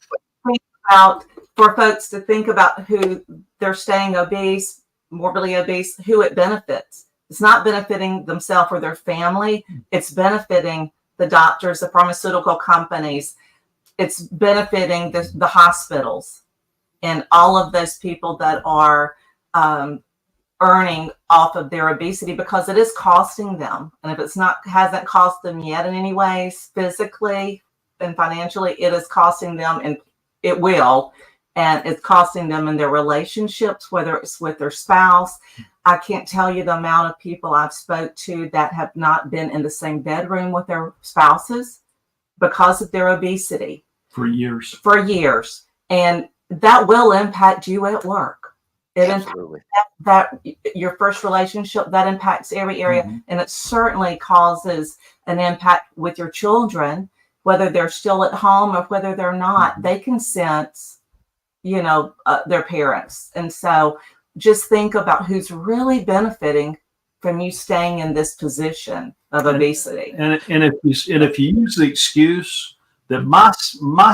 Think about, for folks to think about who they're staying obese, morbidly obese, who it benefits. It's not benefiting themselves or their family. It's benefiting the doctors, the pharmaceutical companies. It's benefiting the hospitals and all of those people that are earning off of their obesity, because it is costing them. And if hasn't cost them yet in any ways, physically and financially, it is costing them, and it will. And it's costing them in their relationships, whether it's with their spouse. I can't tell you the amount of people I've spoke to that have not been in the same bedroom with their spouses because of their obesity. For years. And that will impact you at work. It impacts Absolutely. that your first relationship, that impacts every area. Mm-hmm. And it certainly causes an impact with your children, whether they're still at home or whether they're not. Mm-hmm. They can sense, their parents. And so just think about who's really benefiting from you staying in this position of obesity. And if you use the excuse that my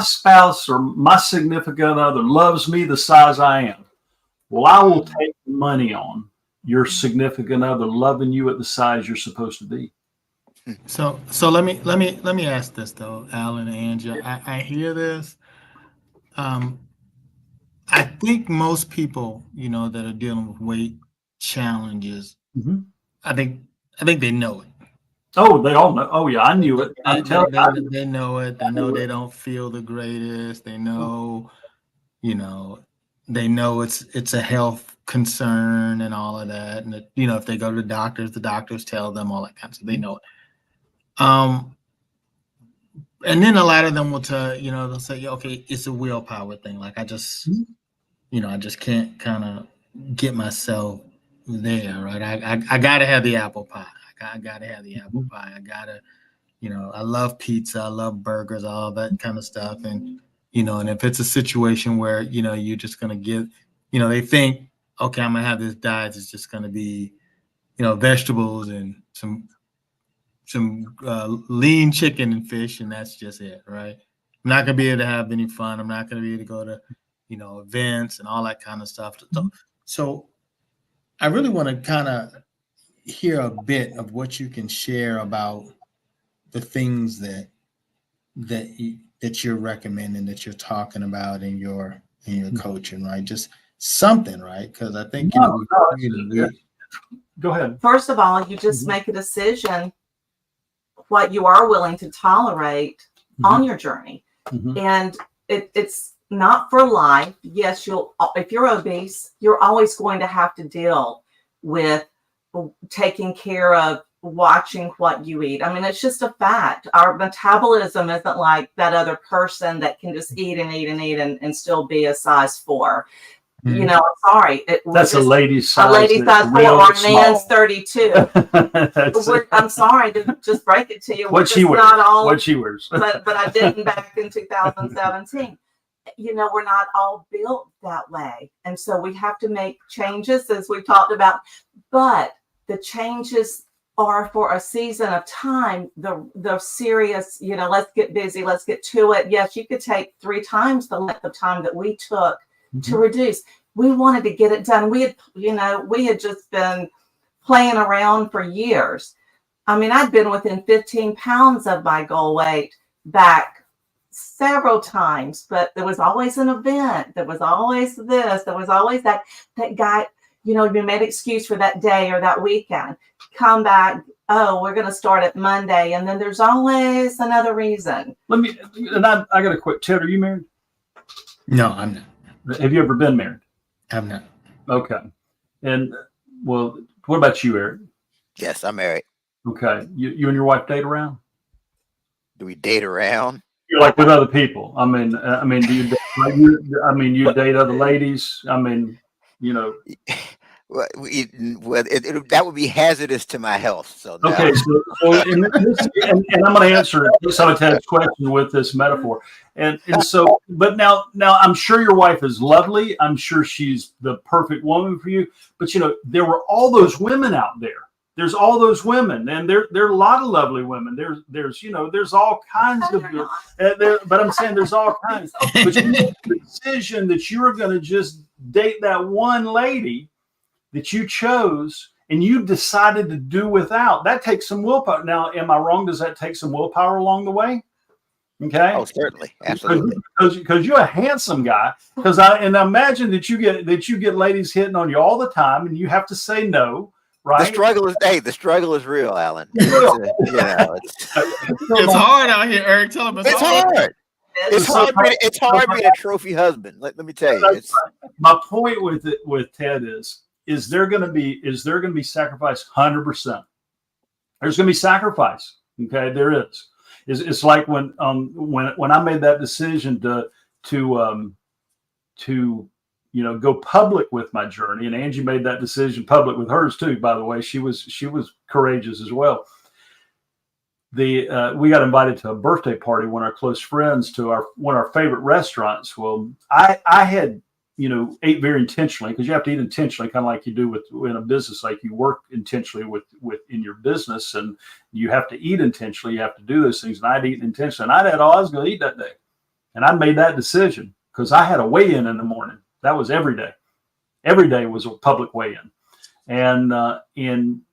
spouse or my significant other loves me the size I am, well, I will take money on your significant other loving you at the size you're supposed to be. So let me ask this though, Alan and Angie. I hear this. I think most people, that are dealing with weight challenges, Mm-hmm. I think they know it. Oh, they all know. Oh, yeah, I knew it. I'm telling you. They know it. They know they don't feel the greatest. They know, they know it's a health concern and all of that. And that, if they go to the doctors tell them all that kind of stuff. They know it. And then a lot of them will tell, they'll say, okay, it's a willpower thing. Like I just can't kind of get myself there, right? I gotta have the apple pie. I gotta have the apple pie. I gotta, I love pizza, I love burgers, all that kind of stuff. And, and if it's a situation where, you're just gonna give, they think, okay, I'm gonna have this diet. It's just gonna be, vegetables and some lean chicken and fish, and that's just it, right? I'm not gonna be able to have any fun. I'm not gonna be able to go to, events and all that kind of stuff. So I really want to kind of hear a bit of what you can share about the things that you're recommending, that you're talking about in your coaching, right? Just something, right? Because I think go ahead. First of all, you just make a decision what you are willing to tolerate on your journey. And it's not for life. Yes, if you're obese, you're always going to have to deal with taking care of watching what you eat. I mean, it's just a fact. Our metabolism isn't like that other person that can just eat and eat and eat and still be a size 4. I'm sorry. That's a lady's size. A lady's size 4 or a man's 32. I'm sorry to just break it to you. What she wears. What she wears. but I didn't back in 2017. We're not all built that way. And so we have to make changes, as we've talked about. But the changes are for a season of time. The serious, let's get busy, let's get to it. Yes, you could take 3 times the length of time that we took to reduce. We wanted to get it done. We had just been playing around for years. I mean, I'd been within 15 pounds of my goal weight back several times, but there was always an event. There was always this. There was always that guy, you made excuse for that day or that weekend. Come back. Oh, we're going to start at Monday. And then there's always another reason. I got a quick, Ted, are you married? No, I'm not. Have you ever been married? I'm not. Okay. And well, what about you, Eric? Yes, I'm married. Okay. You and your wife date around? Do we date around? You're like with other people. I mean, do you? You date other ladies. I mean, Well, that would be hazardous to my health. So no. Okay, so and I'm going to answer some of Ted's question with this metaphor, and so, but now I'm sure your wife is lovely. I'm sure she's the perfect woman for you. But there were all those women out there. There's all those women, and there are a lot of lovely women. There's all kinds of. But I'm saying there's all kinds. But you make the decision that you're going to just date that one lady that you chose and you decided to do without. That takes some willpower. Now, am I wrong? Does that take some willpower along the way? Okay. Oh, certainly. Absolutely. Because you're a handsome guy. I imagine that you get ladies hitting on you all the time and you have to say no, right? The struggle is real, Alan. It's hard out here, Eric. Tell him it's hard. It's hard being a trophy husband. Let me tell you. My point with Ted is there going to be sacrifice? 100%. There's going to be sacrifice. Okay, there is. It's like when I made that decision to go public with my journey. And Angie made that decision public with hers too, by the way. She was courageous as well. We got invited to a birthday party, one of our close friends, to one of our favorite restaurants. Well, I had, ate very intentionally, because you have to eat intentionally, kind of like you do in a business. Like you work intentionally with in your business, and you have to eat intentionally. You have to do those things. And I'd eat intentionally, and I was going to eat that day. And I made that decision because I had a weigh-in in the morning. That was every day. Every day was a public weigh-in. And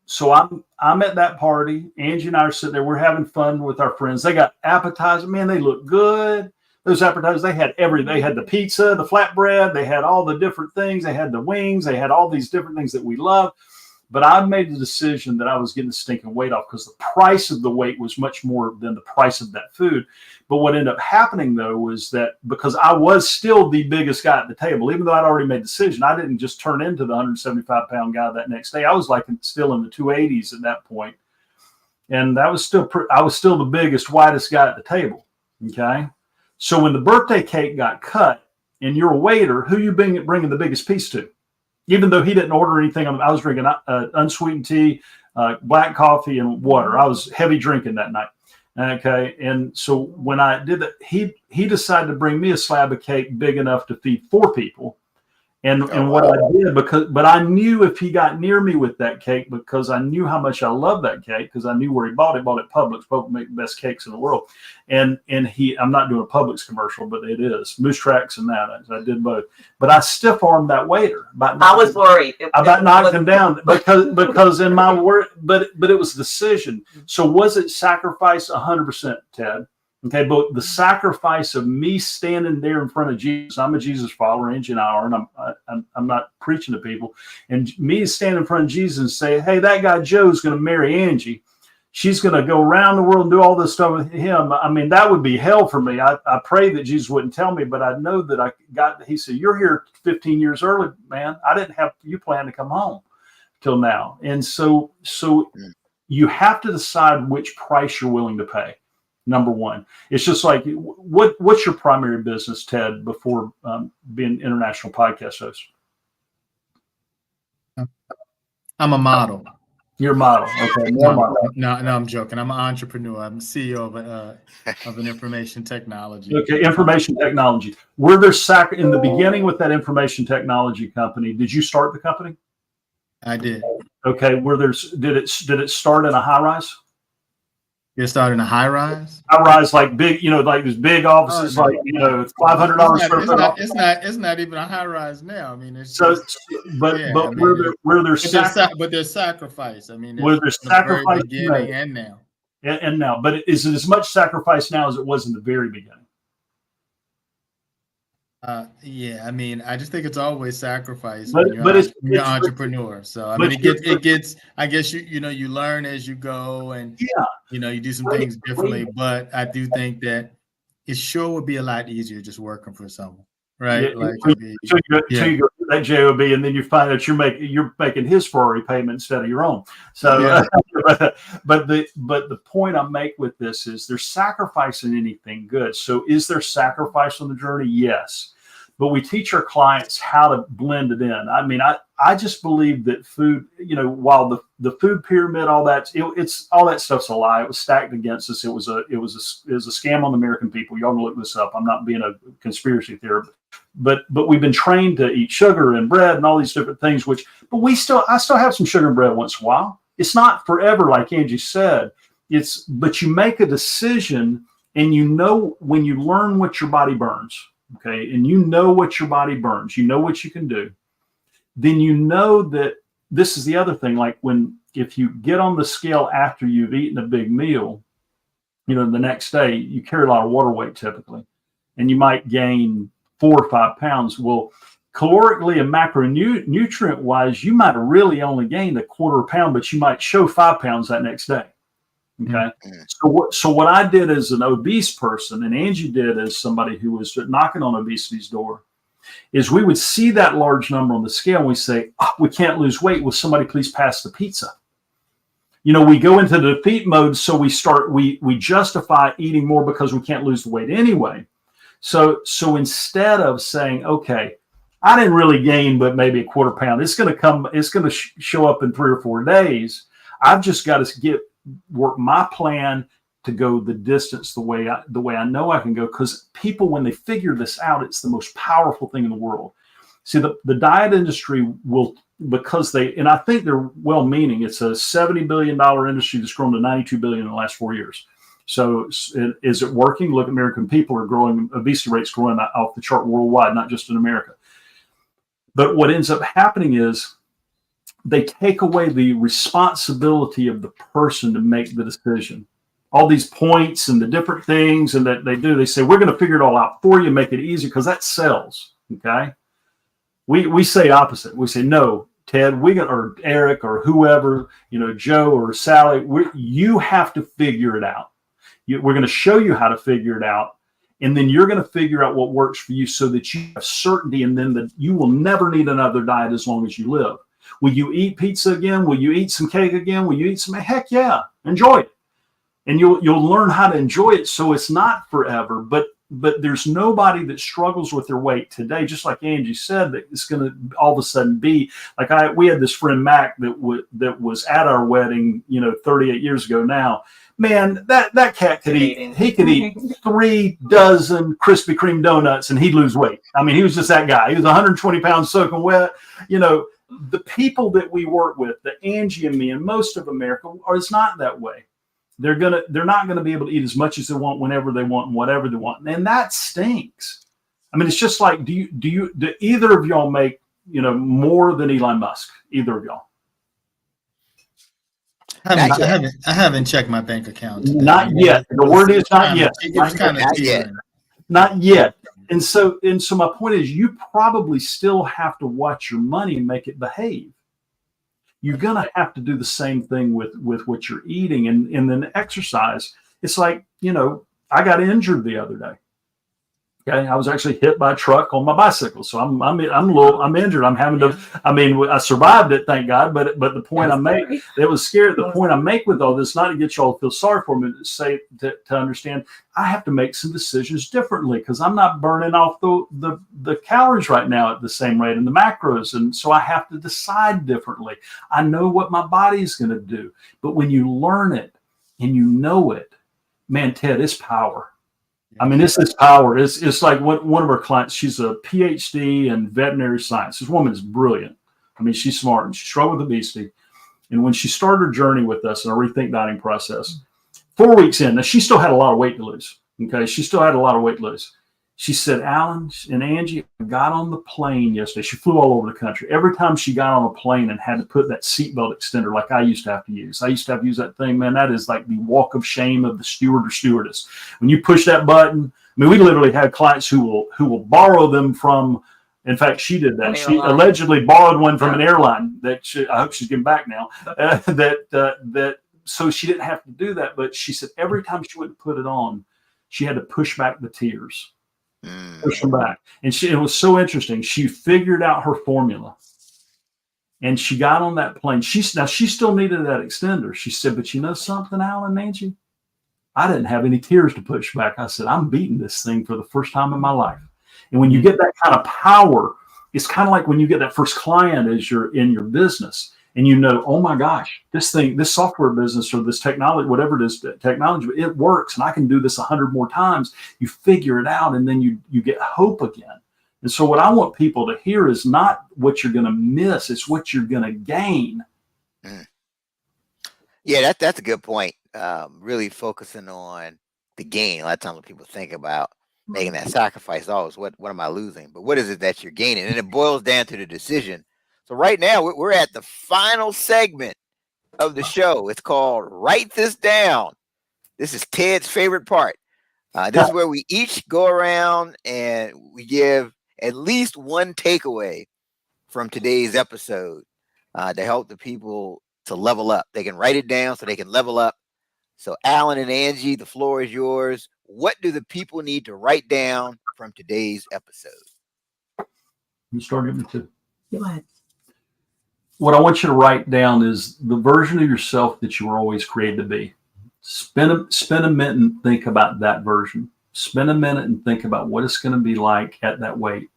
so I'm at that party. Angie and I are sitting there. We're having fun with our friends. They got appetizers. Man, they look good. Those appetizers, they had the pizza, the flatbread. They had all the different things. They had the wings. They had all these different things that we love. But I made the decision that I was getting the stinking weight off, because the price of the weight was much more than the price of that food. But what ended up happening, though, was that because I was still the biggest guy at the table, even though I'd already made the decision, I didn't just turn into the 175-pound guy that next day. I was still in the 280s at that point. And I was still the biggest, whitest guy at the table. Okay. So when the birthday cake got cut and you're a waiter, who you bringing the biggest piece to? Even though he didn't order anything, I was drinking unsweetened tea, black coffee, and water. I was heavy drinking that night. Okay, and so when I did that, he decided to bring me a slab of cake big enough to feed 4 people. And what I did, but I knew if he got near me with that cake, because I knew how much I love that cake, because I knew where he bought it Publix. Publix make the best cakes in the world. And I'm not doing a Publix commercial, but it is Moose Tracks and that. I did both. But I stiff armed that waiter. I was worried about knocking him down because in my word, but it was a decision. So was it sacrifice 100%, Ted? Okay, but the sacrifice of me standing there in front of Jesus, I'm a Jesus follower, Angie and I are, and I'm not preaching to people, and me standing in front of Jesus and say, hey, that guy Joe's going to marry Angie. She's going to go around the world and do all this stuff with him. I mean, that would be hell for me. I pray that Jesus wouldn't tell me, but I know that he said, you're here 15 years early, man. I didn't have you plan to come home till now. And so you have to decide which price you're willing to pay. Number one, it's just like, what's your primary business, Ted, before being an international podcast host? I'm a model. You're a model. Okay. No, I'm joking. I'm an entrepreneur. I'm CEO of an information technology. Okay. Information technology. Were there in the beginning with that information technology company? Did you start the company? I did. Okay. Did it start in a high rise? It started in a high rise. High rise, like big, like these big offices, like $500 square foot. It's not even a high rise now. I mean, it's so. Just, but yeah, but where there's sacrifice. I mean, where there's sacrifice beginning and now. And now, but is it as much sacrifice now as it was in the very beginning? Yeah, I mean, I just think it's always sacrifice but when you're an entrepreneur. So I mean, it gets. I guess you learn as you go, and you do some things differently. But I do think that it sure would be a lot easier just working for someone, right? Yeah, so you go to that job, and then you find out you're making his Ferrari payment instead of your own. So, but the point I make with this is there's sacrifice in anything good. So is there sacrifice on the journey? Yes. But we teach our clients how to blend it in. I mean, I just believe that food, while the food pyramid, all that, it's all that stuff's a lie. It was stacked against us. It was a scam on the American people. Y'all can look this up. I'm not being a conspiracy theorist, but we've been trained to eat sugar and bread and all these different things. But I still have some sugar and bread once in a while. It's not forever, like Angie said. But you make a decision, and when you learn what your body burns. Okay. And what your body burns, what you can do, then that this is the other thing. Like if you get on the scale after you've eaten a big meal, the next day you carry a lot of water weight typically, and you might gain 4 or 5 pounds. Well, calorically and macronutrient wise, you might have really only gained a quarter pound, but you might show 5 pounds that next day. Okay. So what I did as an obese person, and Angie did as somebody who was knocking on obesity's door, is we would see that large number on the scale and we say, we can't lose weight. Will somebody please pass the pizza? We go into the defeat mode. So we justify eating more because we can't lose the weight anyway. So instead of saying, okay, I didn't really gain, but maybe a quarter pound. It's going to come. It's going to show up in 3 or 4 days. I've just got to work my plan to go the distance the way I know I can go. Because people, when they figure this out, it's the most powerful thing in the world. See, the diet industry will, because and I think they're well-meaning. It's a $70 billion industry that's grown to $92 billion in the last 4 years. So is it working? Look, American people are growing, obesity rates growing off the chart worldwide, not just in America. But what ends up happening is they take away the responsibility of the person to make the decision. All these points and the different things and that they say, we're going to figure it all out for you, make it easy, because that sells. Okay. We say opposite. We say, no, Ted, or Eric or whoever, Joe or Sally, you have to figure it out. We're going to show you how to figure it out. And then you're going to figure out what works for you so that you have certainty. And then you will never need another diet as long as you live. Will you eat pizza again? Will you eat some cake again? Will you eat some? Heck yeah. Enjoy it. And you'll learn how to enjoy it. So it's not forever, but there's nobody that struggles with their weight today, just like Angie said, that it's going to all of a sudden be like we had this friend Mac that was at our wedding, 38 years ago now. Man, that cat could eat 3 dozen Krispy Kreme donuts and he'd lose weight. I mean, he was just that guy. He was 120 pounds soaking wet. The people that we work with, the Angie and me and most of America, it's not that way. They're not gonna be able to eat as much as they want, whenever they want, and whatever they want, and that stinks. I mean, it's just like, do either of y'all make more than Elon Musk? Either of y'all? I haven't checked my bank account today. Not yet. The word is not yet. Not yet. Not yet. And so my point is, you probably still have to watch your money and make it behave. You're going to have to do the same thing with what you're eating. And then exercise. It's like, I got injured the other day. Okay, I was actually hit by a truck on my bicycle, so I'm injured. I'm having to. I mean, I survived it, thank God. But the point I make, it was scary. The point I make with all this, not to get y'all to feel sorry for me, to understand, I have to make some decisions differently because I'm not burning off the calories right now at the same rate and the macros, and so I have to decide differently. I know what my body is going to do, but when you learn it and you know it, man, Ted, it's power. I mean, this is power. It's like one of our clients, she's a PhD in veterinary science. This woman is brilliant. I mean, she's smart and she struggled with obesity. And when she started her journey with us in our Rethink Dieting process, 4 weeks in, now she still had a lot of weight to lose. Okay. She still had a lot of weight to lose. She said, Alan and Angie, I got on the plane yesterday. She flew all over the country. Every time she got on a plane and had to put that seatbelt extender like I used to have to use. I used to have to use that thing, man. That is like the walk of shame of the steward or stewardess. When you push that button, I mean, we literally had clients who will borrow them from, in fact, she did that. She allegedly borrowed one from an airline that I hope she's getting back now, so she didn't have to do that. But she said every time she went to put it on, she had to push back the tears. Push them back. And it was so interesting. She figured out her formula and she got on that plane. She still needed that extender. She said, but you know something, Alan, Nancy? I didn't have any tears to push back. I said, I'm beating this thing for the first time in my life. And when you get that kind of power, it's kind of like when you get that first client as you're in your business and oh my gosh, this software business or this technology, whatever it is, technology, it works and I can do this 100 more times. You figure it out and then you get hope again. And so what I want people to hear is not what you're going to miss, it's what you're going to gain. Yeah, that's a good point. Really focusing on the gain. A lot of times when people think about making that sacrifice, always what am I losing? But what is it that you're gaining? And it boils down to the decision. So right now we're at the final segment of the show. It's called Write This Down. This is Ted's favorite part. This is where we each go around and we give at least one takeaway from today's episode to help the people to level up. They can write it down so they can level up. So Alan and Angie, the floor is yours. What do the people need to write down from today's episode? You started me too. Go ahead. What I want you to write down is the version of yourself that you were always created to be. Spend a minute and think about that version. Spend a minute and think about what it's going to be like at that weight.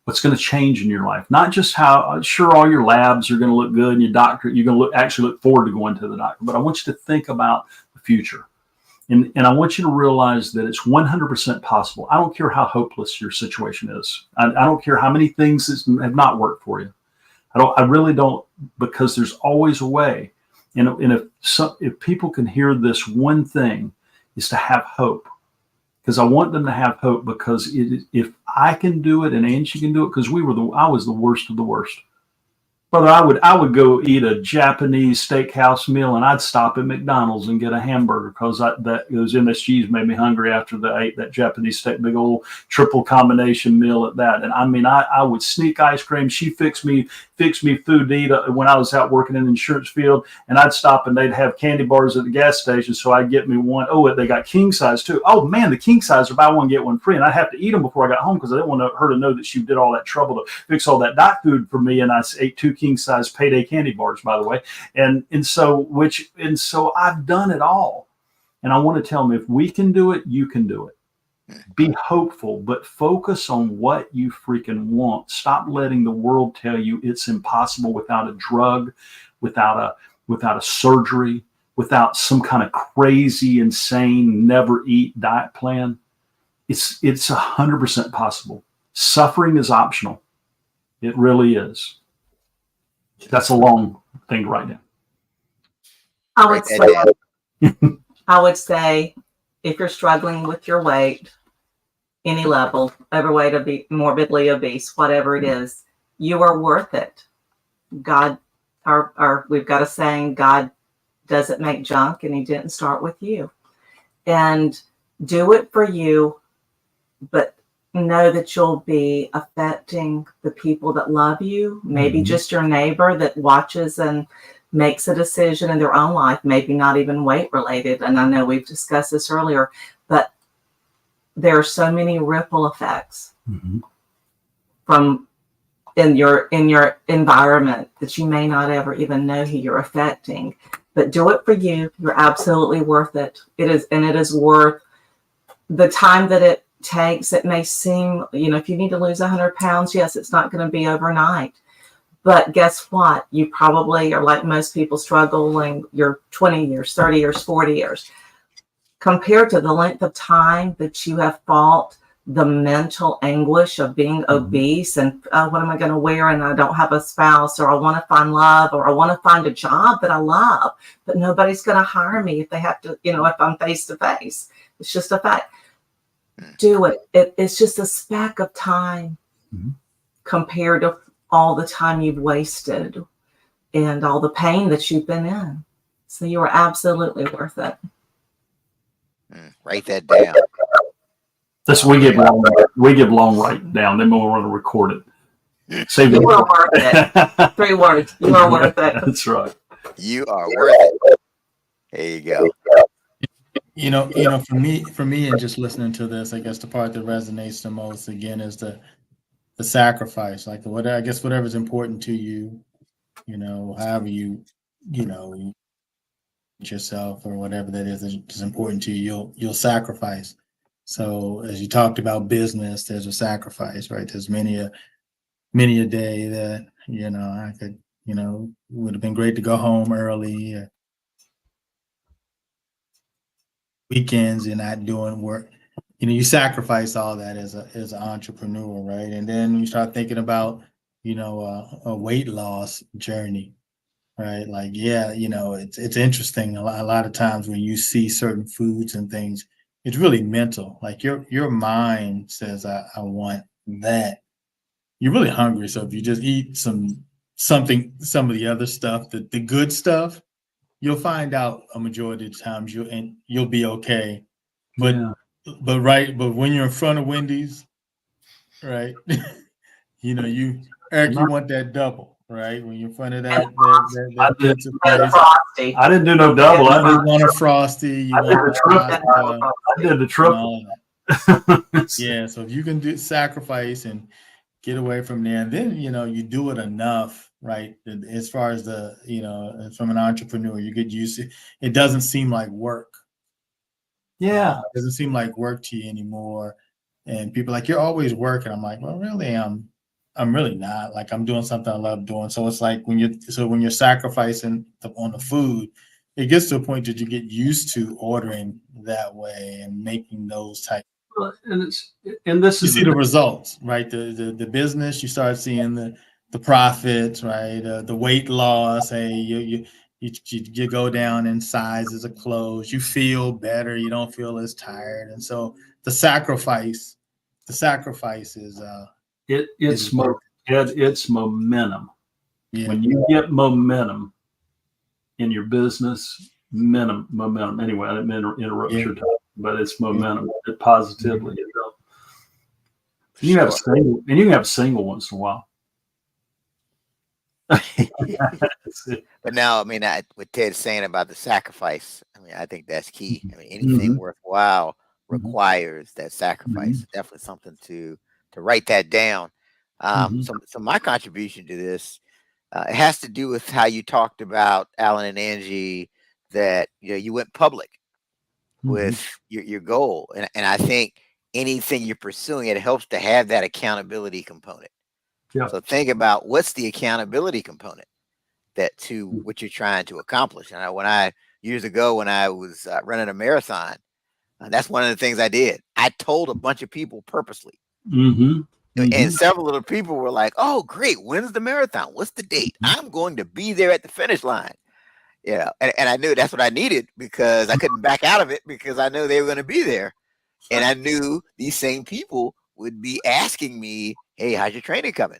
what's going to change in your life. Not just how, sure, all your labs are going to look good and your doctor, you're going to actually look forward to going to the doctor, but I want you to think about the future. And I want you to realize that it's 100% possible. I don't care how hopeless your situation is. I don't care how many things have not worked for you. I really don't, because there's always a way. And if people can hear this one thing, is to have hope. Because I want them to have hope, because if I can do it and Angie can do it, because I was the worst of the worst. Brother, I would go eat a Japanese steakhouse meal, and I'd stop at McDonald's and get a hamburger, because those MSGs made me hungry after I ate that Japanese steak, big old triple combination meal at that. And I mean, I would sneak ice cream. She fixed me food to eat when I was out working in the insurance field, and I'd stop and they'd have candy bars at the gas station, so I'd get me one. Oh, they got king size too. Oh man, the king size are buy one get one free, and I'd have to eat them before I got home, because I didn't want her to know that she did all that trouble to fix all that doc food for me, and I ate 2 king size payday candy bars, by the way. And so I've done it all. And I want to tell them, if we can do it, you can do it. Be hopeful, but focus on what you freaking want. Stop letting the world tell you it's impossible without a drug, without a surgery, without some kind of crazy, insane, never eat diet plan. It's 100% possible. Suffering is optional. It really is. That's a long thing right now. I would say if you're struggling with your weight, any level, overweight, morbidly obese, whatever it is, you are worth it. God, we've got a saying, God doesn't make junk, and he didn't start with you. And do it for you, but know that you'll be affecting the people that love you, maybe just your neighbor that watches and makes a decision in their own life, maybe not even weight related. And I know we've discussed this earlier, but there are so many ripple effects from in your environment that you may not ever even know who you're affecting. But do it for you. You're absolutely worth it. It is worth the time that it takes. It may seem, if you need to lose 100 pounds, yes, it's not going to be overnight. But guess what? You probably are like most people, struggling your 20 years, 30 years, 40 years. Compared to the length of time that you have fought the mental anguish of being obese and what am I going to wear, and I don't have a spouse, or I want to find love, or I want to find a job that I love, but nobody's going to hire me if they have to, if I'm face to face. It's just a fact. Do it. It's just a speck of time compared to all the time you've wasted and all the pain that you've been in. So you are absolutely worth it. Write that down. We give long write down. Then we'll want to record it. Save you are worth it. 3 words. You are worth it. That's right. You are worth it. There you go. For me, and just listening to this, I guess the part that resonates the most again is the sacrifice. Like whatever's important to you, however you yourself or whatever that is important to you, you'll sacrifice. So as you talked about business, there's a sacrifice, right? There's many a day that I could would have been great to go home early. Weekends, you're not doing work. You sacrifice all that as an entrepreneur, right? And then you start thinking about a weight loss journey, right? Like, it's interesting. A lot of times when you see certain foods and things, it's really mental. Like your mind says, I want that. You're really hungry, so if you just eat some of the other stuff, the good stuff, you'll find out a majority of the times you'll be okay. But when you're in front of Wendy's, right? Eric, you want that double, right? When you're in front of that pizza place. I didn't do no double. I didn't want a Frosty. I did the triple. Yeah, so if you can sacrifice and get away from there, and then you do it enough, right? As far as from an entrepreneur, you get used to it. It doesn't seem like work. Yeah. It doesn't seem like work to you anymore. And people are like, you're always working. I'm like, well, really, I'm I'm really not. Like, I'm doing something I love doing. So it's like when you're sacrificing on the food, it gets to a point that you get used to ordering that way and making those type. Well, and this You is see the results, right? The business, you start seeing the profits, right? The weight loss. Hey, you go down in sizes of clothes. You feel better. You don't feel as tired, and so the sacrifice is worth it's momentum. it. Yeah. When you get momentum in your business, momentum. Anyway, I didn't mean to interrupt your time, but it's momentum. It positively. And you have single, and you can have single once in a while. But now, I mean, what Ted's saying about the sacrifice, I mean, I think that's key. I mean, anything worthwhile requires that sacrifice. Definitely something to write that down. So my contribution to this, it has to do with how you talked about, Alan and Angie, that you went public with your goal, and I think anything you're pursuing, it helps to have that accountability component. Yeah. So think about what's the accountability component that to what you're trying to accomplish. And years ago when I was running a marathon, that's one of the things I did. I told a bunch of people purposely. And several of the people were like, "Oh, great! When's the marathon? What's the date? I'm going to be there at the finish line." And I knew that's what I needed because I couldn't back out of it because I knew they were going to be there, and I knew these same people would be asking me, "Hey, how's your training coming?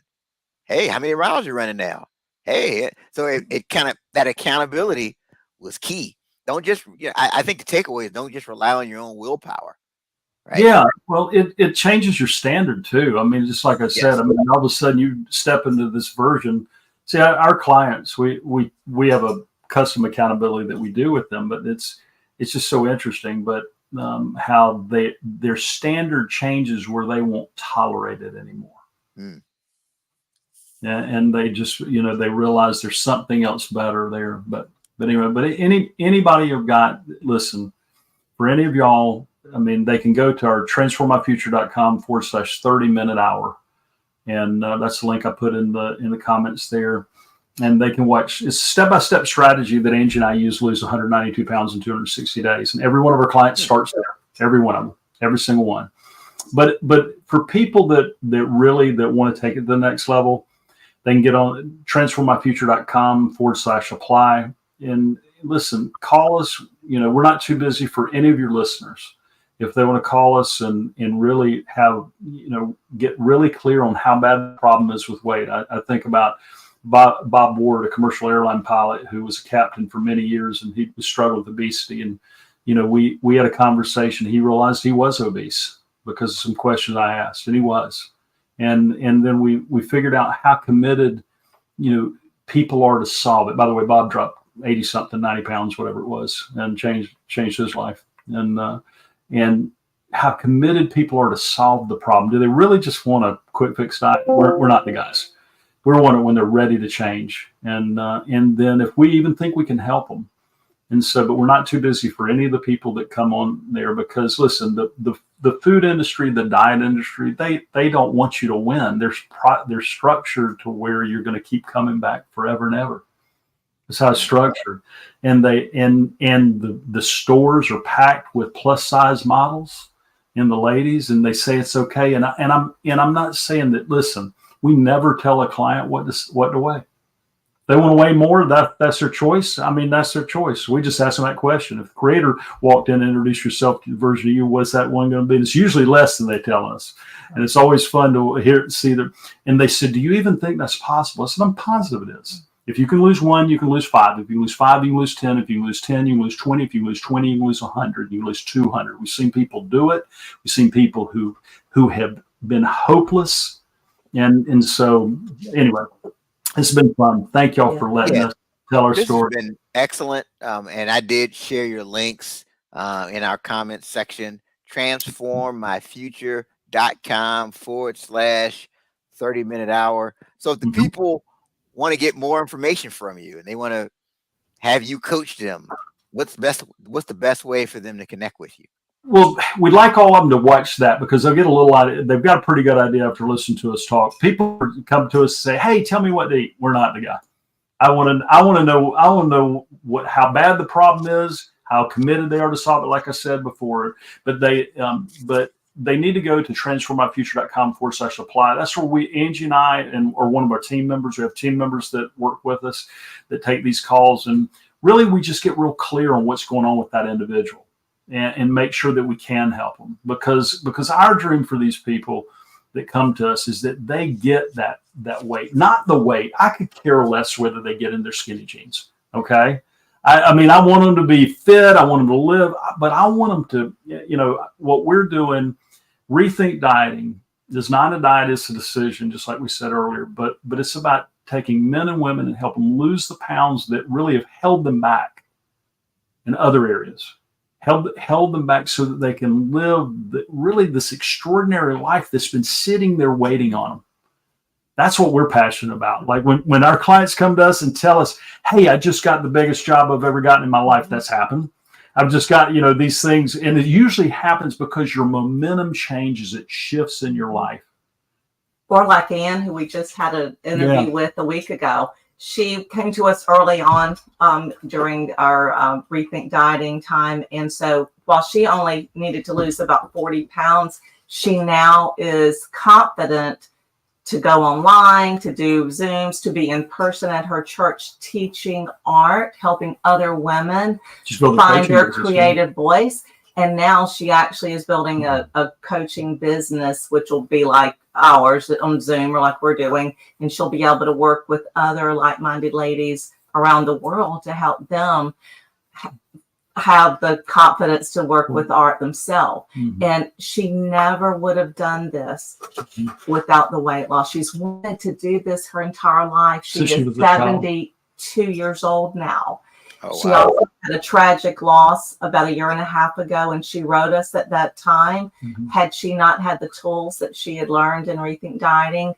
Hey, how many rounds you running now? Hey," so it kind of, that accountability was key. Don't just, I think the takeaway is don't just rely on your own willpower. Right? Yeah, well, it changes your standard too. I mean, just like I said, I mean, all of a sudden you step into this version. See, our clients, we have a custom accountability that we do with them, but it's just so interesting. But how their standard changes where they won't tolerate it anymore. And they just, they realize there's something else better there. But anyway, but anybody you've got, listen, for any of y'all, I mean, they can go to our transformmyfuture.com/30-minute hour. And that's the link I put in the comments there. And they can watch. It's a step-by-step strategy that Angie and I use to lose 192 pounds in 260 days. And every one of our clients starts there. Every one of them, every single one. But for people that really want to take it to the next level, they can get on transformmyfuture.com/apply. And listen, call us. We're not too busy for any of your listeners. If they want to call us and really have, get really clear on how bad the problem is with weight. I think about Bob Ward, a commercial airline pilot who was a captain for many years, and he struggled with obesity. And, we had a conversation. He realized he was obese because of some questions I asked, and he was. And then we figured out how committed, people are to solve it. By the way, Bob dropped 80 something, 90 pounds, whatever it was, and changed his life. And how committed people are to solve the problem. Do they really just want a quick fix diet? We're not the guys. We're one when they're ready to change. And then if we even think we can help them. And so, but we're not too busy for any of the people that come on there because listen, the food industry, the diet industry, they don't want you to win. They're structured to where you're going to keep coming back forever and ever. That's how it's structured. And the stores are packed with plus size models and the ladies, and they say it's okay. And I'm not saying that, listen, we never tell a client what to weigh. If they want to weigh more, that's their choice. I mean, that's their choice. We just ask them that question. If the creator walked in and introduced yourself to the version of you, what's that one going to be? And it's usually less than they tell us. And it's always fun to see them. And they said, do you even think that's possible? I said, I'm positive it is. If you can lose 1, you can lose 5. If you lose 5, you can lose 10. If you lose 10, you can lose 20. If you lose 20, you can lose 100. You can lose 200. We've seen people do it. We've seen people who have been hopeless. And so anyway, it's been fun. Thank y'all for letting us tell our story. This has been excellent. And I did share your links in our comments section. transformmyfuture.com/30-minute hour. So if the people want to get more information from you and they want to have you coach them, what's the best way for them to connect with you? Well, we'd like all of them to watch that because they'll get a little idea. They've got a pretty good idea after listening to us talk. People come to us and say, "Hey, tell me what to eat." We're not the guy. I want to know how bad the problem is, how committed they are to solve it. Like I said before, but they need to go to transformmyfuture.com/apply. That's where Angie and I, or one of our team members, we have team members that work with us that take these calls, and really we just get real clear on what's going on with that individual. And make sure that we can help them because our dream for these people that come to us is that they get that weight, not the weight. I could care less whether they get in their skinny jeans. Okay. I mean, I want them to be fit. I want them to live, but I want them to, what we're doing, Rethink Dieting is not a diet, it's a decision, just like we said earlier, but it's about taking men and women and help them lose the pounds that really have held them back in other areas. Held them back so that they can live really this extraordinary life that's been sitting there waiting on them. That's what we're passionate about. Like when our clients come to us and tell us, "Hey, I just got the biggest job I've ever gotten in my life." That's happened. I've just got, these things. And it usually happens because your momentum changes. It shifts in your life. Or like Ann, who we just had an interview with a week ago. She came to us early on during our Rethink Dieting time. And so while she only needed to lose about 40 pounds, she now is confident to go online, to do Zooms, to be in person at her church teaching art, helping other women find their creative voice. And now she actually is building a coaching business, which will be like ours on Zoom or like we're doing. And she'll be able to work with other like-minded ladies around the world to help them have the confidence to work with art themselves. Mm-hmm. And she never would have done this without the weight loss. She's wanted to do this her entire life. She is 72 years old now. Oh, she also had a tragic loss about 1.5 years ago, and she wrote us at that time. Mm-hmm. Had she not had the tools that she had learned in Rethink Dieting,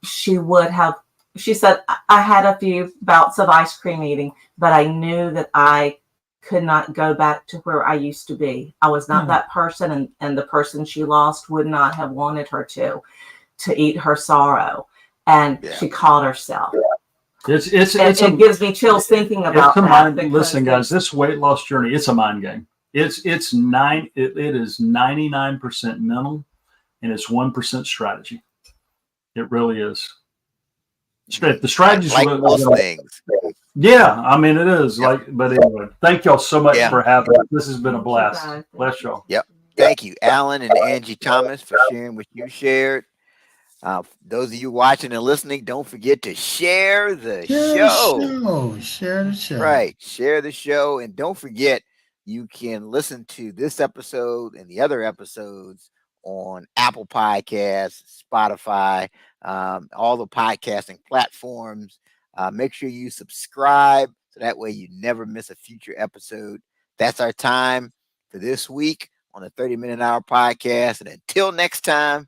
she would have. She said, "I had a few bouts of ice cream eating, but I knew that I could not go back to where I used to be. I was not that person, and the person she lost would not have wanted her to eat her sorrow." And she caught herself. It gives me chills thinking about that. Listen, guys, this weight loss journey, it's a mind game. It is 99% mental and it's 1% strategy. It really is. The strategies like most things. Yeah, I mean it is. But anyway, thank y'all so much for having us. This has been a blast. Bless y'all. Yep. Thank you, Alan and Angie Thomas, for sharing what you shared. Those of you watching and listening, don't forget to share the show. Share the show. Right. Share the show. And don't forget, you can listen to this episode and the other episodes on Apple Podcasts, Spotify, all the podcasting platforms. Make sure you subscribe so that way you never miss a future episode. That's our time for this week on the 30 Minute Hour podcast. And until next time,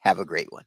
have a great one.